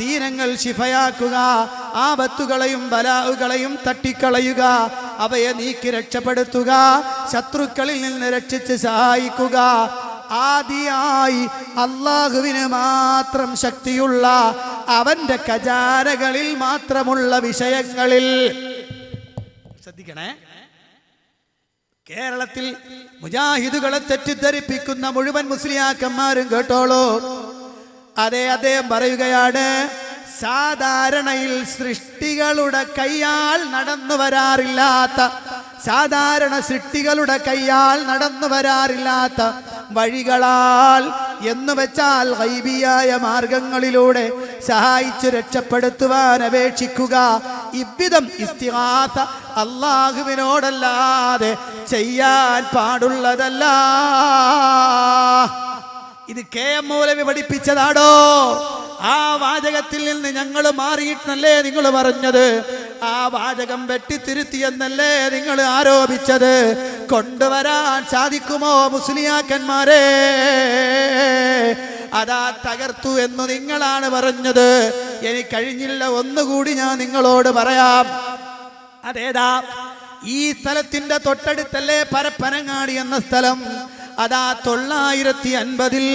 ദീനങ്ങൾ ശിഫയാക്കുക, ആപത്തുകളെയും ബലാഹുകളെയും തട്ടിക്കളയുക, അവയെ നീക്കി രക്ഷപ്പെടുത്തുക, ശത്രുക്കളിൽ നിന്ന് രക്ഷിച്ച് സഹായിക്കുക. ആദിയായി അള്ളാഹുവിന് മാത്രം ശക്തിയുള്ള അവന്റെ ഖജാനകളിൽ മാത്രമുള്ള വിഷയങ്ങളിൽ. ശ്രദ്ധിക്കണേ, കേരളത്തിൽ മുജാഹിദുകളെ തെറ്റിദ്ധരിപ്പിക്കുന്ന മുഴുവൻ മുസ്ലിയാക്കന്മാരും കേട്ടോളൂ. അദ്ദേഹം പറയുകയാണ്, സാധാരണയിൽ സൃഷ്ടികളുടെ കൈയാൽ നടന്നു വരാറില്ലാത്ത, സാധാരണ സൃഷ്ടികളുടെ കൈയാൽ നടന്നു വരാറില്ലാത്ത വഴികളാൽ എന്ന് വെച്ചാൽ ഗൈബിയായ മാർഗങ്ങളിലൂടെ സഹായിച്ച് രക്ഷപ്പെടുത്തുവാൻ അപേക്ഷിക്കുക. ഇவ்விதം ഇസ്തിഗാസ അല്ലാഹുവിനോടല്ലാതെ ചെയ്യാൻ പാടുള്ളതല്ല. ഇത് കെ എം മൗലവി പഠിപ്പിച്ചതാണോ? ആ വാചകത്തിൽ നിന്ന് ഞങ്ങൾ മാറിയിട്ടല്ലേ നിങ്ങൾ പറഞ്ഞത്? ആ വാചകം വെട്ടിത്തിരുത്തിയെന്നല്ലേ നിങ്ങൾ ആരോപിച്ചത്? കൊണ്ടുവരാൻ സാധിക്കുമോ മുസ്ലിയാക്കന്മാരെ? അതാ തകർത്തു എന്ന് നിങ്ങളാണ് പറഞ്ഞത്. ഇനി കഴിഞ്ഞില്ല, ഒന്നുകൂടി ഞാൻ നിങ്ങളോട് പറയാം. അതേതാ? ഈ സ്ഥലത്തിന്റെ തൊട്ടടുത്തല്ലേ പരപ്പനങ്ങാടി എന്ന സ്ഥലം? അതാ 950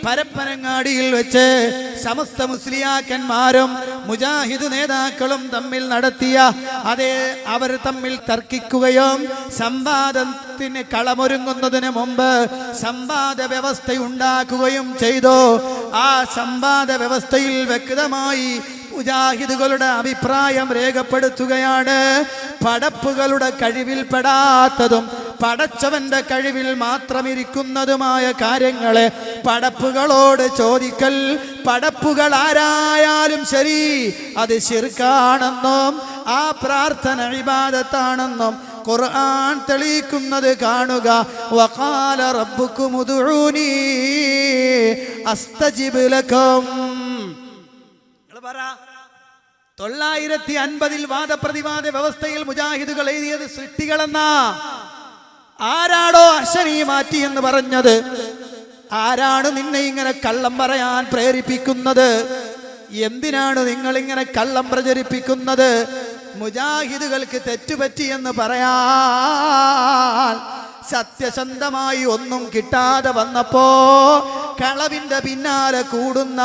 പരപ്പനങ്ങാടിയിൽ വെച്ച് സമസ്ത മുസ്ലിയാക്കന്മാരും മുജാഹിദ് നേതാക്കളും തമ്മിൽ നടത്തിയ അവർ തമ്മിൽ തർക്കിക്കുകയും സംവാദത്തിന് കളമൊരുങ്ങുന്നതിന് മുമ്പ് സംവാദ വ്യവസ്ഥ ഉണ്ടാക്കുകയും ചെയ്തു. ആ സംവാദ വ്യവസ്ഥയിൽ വ്യക്തമായി മുജാഹിദുകളുടെ അഭിപ്രായം രേഖപ്പെടുത്തുകയാണ്. പടപ്പുകളുടെ കഴിവിൽപ്പെടാത്തതും പടച്ചവന്റെ കഴിവിൽ മാത്രം ഇരിക്കുന്നതുമായ കാര്യങ്ങളെ പടപ്പുകളോട് ചോദിക്കൽ, പടപ്പുകൾ ആരായാലും ശരി, അത് ശിർക്കാണെന്നും ആ പ്രാർത്ഥന ഇബാദത്താണെന്നും ഖുർആൻ തെളിയിക്കുന്നത് കാണുക. വഖാല റബ്ബുക്കും ഉദ്ഊനി അസ്തജിബ് ലക്കും. 950 വാദപ്രതിവാദ വ്യവസ്ഥയിൽ മുജാഹിദുകൾ എഴുതിയത് സൃഷ്ടികളെന്നാ. ആരാടോ അശനി മാറ്റി എന്ന് പറഞ്ഞത്? ആരാണ് നിന്നെ ഇങ്ങനെ കള്ളം പറയാൻ പ്രേരിപ്പിക്കുന്നത്? എന്തിനാണ് നിങ്ങൾ ഇങ്ങനെ കള്ളം പ്രചരിപ്പിക്കുന്നത്? മുജാഹിദുകൾക്ക് തെറ്റുപറ്റി എന്ന് പറയാൻ സത്യസന്ധമായി ഒന്നും കിട്ടാതെ വന്നപ്പോ കളവിന്റെ പിന്നാലെ കൂടുന്ന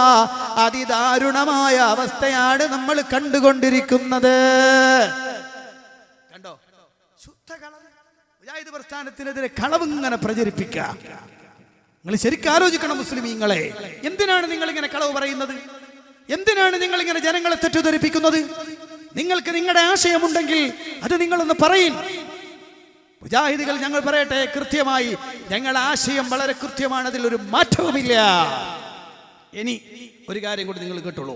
അതിദാരുണമായ അവസ്ഥയാണ് നമ്മൾ കണ്ടുകൊണ്ടിരിക്കുന്നത്. കണ്ടോ? ശുദ്ധ കളവ്. മുജാഹിദ് പ്രസ്ഥാനത്തിനെതിരെ കളവ് ഇങ്ങനെ പ്രചരിപ്പിക്കുക. നിങ്ങൾ ശരിക്കും ആലോചിക്കണം മുസ്ലിമീങ്ങളെ. എന്തിനാണ് നിങ്ങൾ ഇങ്ങനെ കളവ് പറയുന്നത്? എന്തിനാണ് നിങ്ങൾ ഇങ്ങനെ ജനങ്ങളെ തെറ്റിദ്ധരിപ്പിക്കുന്നത്? നിങ്ങൾക്ക് നിങ്ങളുടെ ആശയമുണ്ടെങ്കിൽ അത് നിങ്ങളൊന്ന് പറയും. മുജാഹിദുകൾ ഞങ്ങൾ പറയട്ടെ കൃത്യമായി, ഞങ്ങളുടെ ആശയം വളരെ കൃത്യമാണ്, അതിലൊരു മാറ്റവുമില്ല. ഇനി ഒരു കാര്യം കൂടി നിങ്ങൾ കേട്ടോളൂ.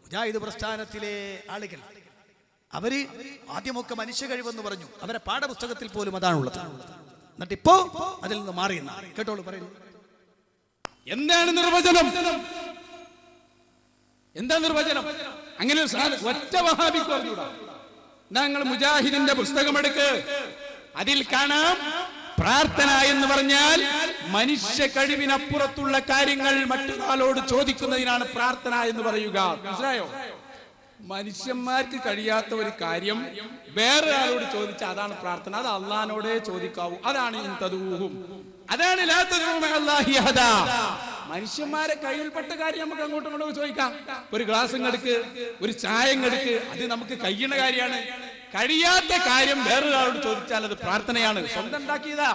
മുജാഹിദ് പ്രസ്ഥാനത്തിലെ ആളുകൾ അവര് ആദ്യമൊക്കെ മനുഷ്യ കഴിവെന്ന് പറഞ്ഞു. അവരെ പാഠപുസ്തകത്തിൽ പോലും അതാണുള്ളത്. എന്നിട്ട് ഇപ്പോ അതിൽ നിന്ന് മാറിയെന്ന കേട്ടോളൂ. പറയുന്നു, എന്താണ് നിർവചനം? എന്താ നിർവചനം? അങ്ങനെ ഒറ്റ വഹാബിക്ക് പറഞ്ഞൂടാ. ഞങ്ങൾ മുജാഹിദിന്റെ പുസ്തകമെടുക്ക്, അതിൽ കാണാം പ്രാർത്ഥന എന്ന് പറഞ്ഞാൽ മനുഷ്യ കഴിവിനപ്പുറത്തുള്ള കാര്യങ്ങൾ മറ്റൊരാളോട് ചോദിക്കുന്നതിനാണ് പ്രാർത്ഥന എന്ന് പറയുക. മനസ്സിലായോ? മനുഷ്യന്മാർക്ക് കഴിയാത്ത ഒരു കാര്യം വേറൊരാളോട് ചോദിച്ചാൽ അതാണ് പ്രാർത്ഥന. അത് അള്ളാഹിനോടേ ചോദിക്കാവൂ. അതാണ് ഇൻതദൂഹും, അതാണ് ലാ തദൂ മഅല്ലാഹി അഹദാ. മനുഷ്യന്മാരെ കയ്യിൽപ്പെട്ട കാര്യം നമുക്ക് അങ്ങോട്ടും ഇങ്ങോട്ടും ചോദിക്കാം. ഒരു ഗ്ലാസ് ഇങ്ങെടുക്ക്, ഒരു ചായ ഇങ്ങെടുക്ക്, അത് നമുക്ക് കഴിയുന്ന കാര്യമാണ്. കഴിയാത്ത കാര്യം വേറൊരാളോട് ചോദിച്ചാൽ അത് പ്രാർത്ഥനയാണ്. സ്വന്തം ഉണ്ടാക്കിയതാ,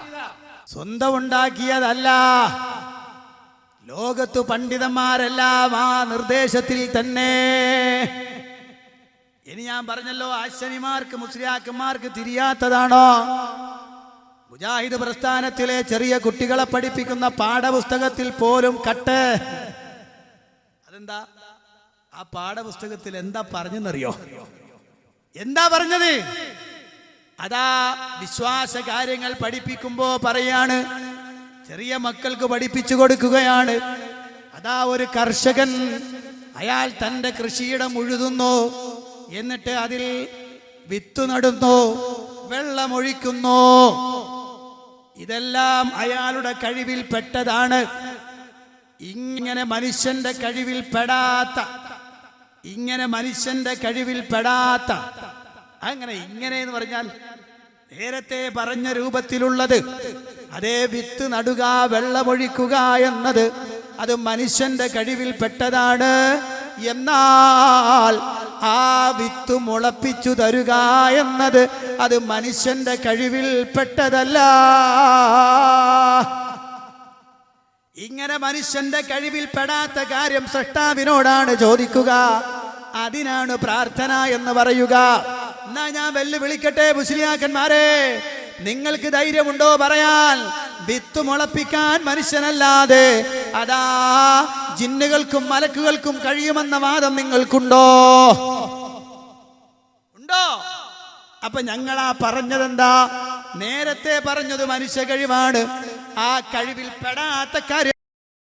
സ്വന്തം ഉണ്ടാക്കിയതല്ല. ലോകത്തു പണ്ഡിതന്മാരെല്ലാം ആ നിർദ്ദേശത്തിൽ തന്നെ. ഇനി ഞാൻ പറഞ്ഞല്ലോ, ആശനിമാർക്ക് മുസ്ലിയാക്കന്മാർക്ക് തിരിയാത്തതാണോ? മുജാഹിദ് പ്രസ്ഥാനത്തിലെ ചെറിയ കുട്ടികളെ പഠിപ്പിക്കുന്ന പാഠപുസ്തകത്തിൽ പോലും കട്ട്. അതെന്താ? ആ പാഠപുസ്തകത്തിൽ എന്താ പറഞ്ഞെന്നറിയോ? എന്താ പറഞ്ഞത്? അതാ വിശ്വാസ കാര്യങ്ങൾ പഠിപ്പിക്കുമ്പോ പറയാണ്, ചെറിയ മക്കൾക്ക് പഠിപ്പിച്ചു കൊടുക്കുകയാണ്. അതാ ഒരു കർഷകൻ, അയാൾ തന്റെ കൃഷിയിടം ഉഴുതുന്നു, എന്നിട്ട് അതിൽ വിത്ത് നടുന്നു, വെള്ളമൊഴിക്കുന്നു. ഇതെല്ലാം അയാളുടെ കഴിവിൽ പെട്ടതാണ്. ഇങ്ങനെ മനുഷ്യന്റെ കഴിവിൽ പെടാത്ത, അങ്ങനെ ഇങ്ങനെ എന്ന് പറഞ്ഞാൽ നേരത്തെ പറഞ്ഞ രൂപത്തിലുള്ളത്, അതേ വിത്ത് നടുക, വെള്ളമൊഴിക്കുക എന്നത് അത് മനുഷ്യന്റെ കഴിവിൽ പെട്ടതാണ്. എന്നാൽ ആ വിത്ത് മുളപ്പിച്ചു തരുക എന്നത് അത് മനുഷ്യന്റെ കഴിവിൽ പെട്ടതല്ല. ഇങ്ങനെ മനുഷ്യന്റെ കഴിവിൽ പെടാത്ത കാര്യം സൃഷ്ടാവിനോടാണ് ചോദിക്കുക. അതിനാണ് പ്രാർത്ഥന എന്ന് പറയുക. എന്നാ ഞാൻ വെല്ലുവിളിക്കട്ടെ മുസ്ലിയാക്കന്മാരെ, നിങ്ങൾക്ക് ധൈര്യമുണ്ടോ പറയാൻ? വിത്ത് മുളപ്പിക്കാൻ മനുഷ്യനല്ലാതെ അതാ ജിന്നുകൾക്കും മലക്കുകൾക്കും കഴിയുമെന്ന വാദം നിങ്ങൾക്കുണ്ടോ? ഉണ്ടോ? അപ്പൊ ഞങ്ങളാ പറഞ്ഞതെന്താ? നേരത്തെ പറഞ്ഞത് മനുഷ്യ കഴിവാണ്. ആ കഴിവിൽ പെടാത്ത കാര്യം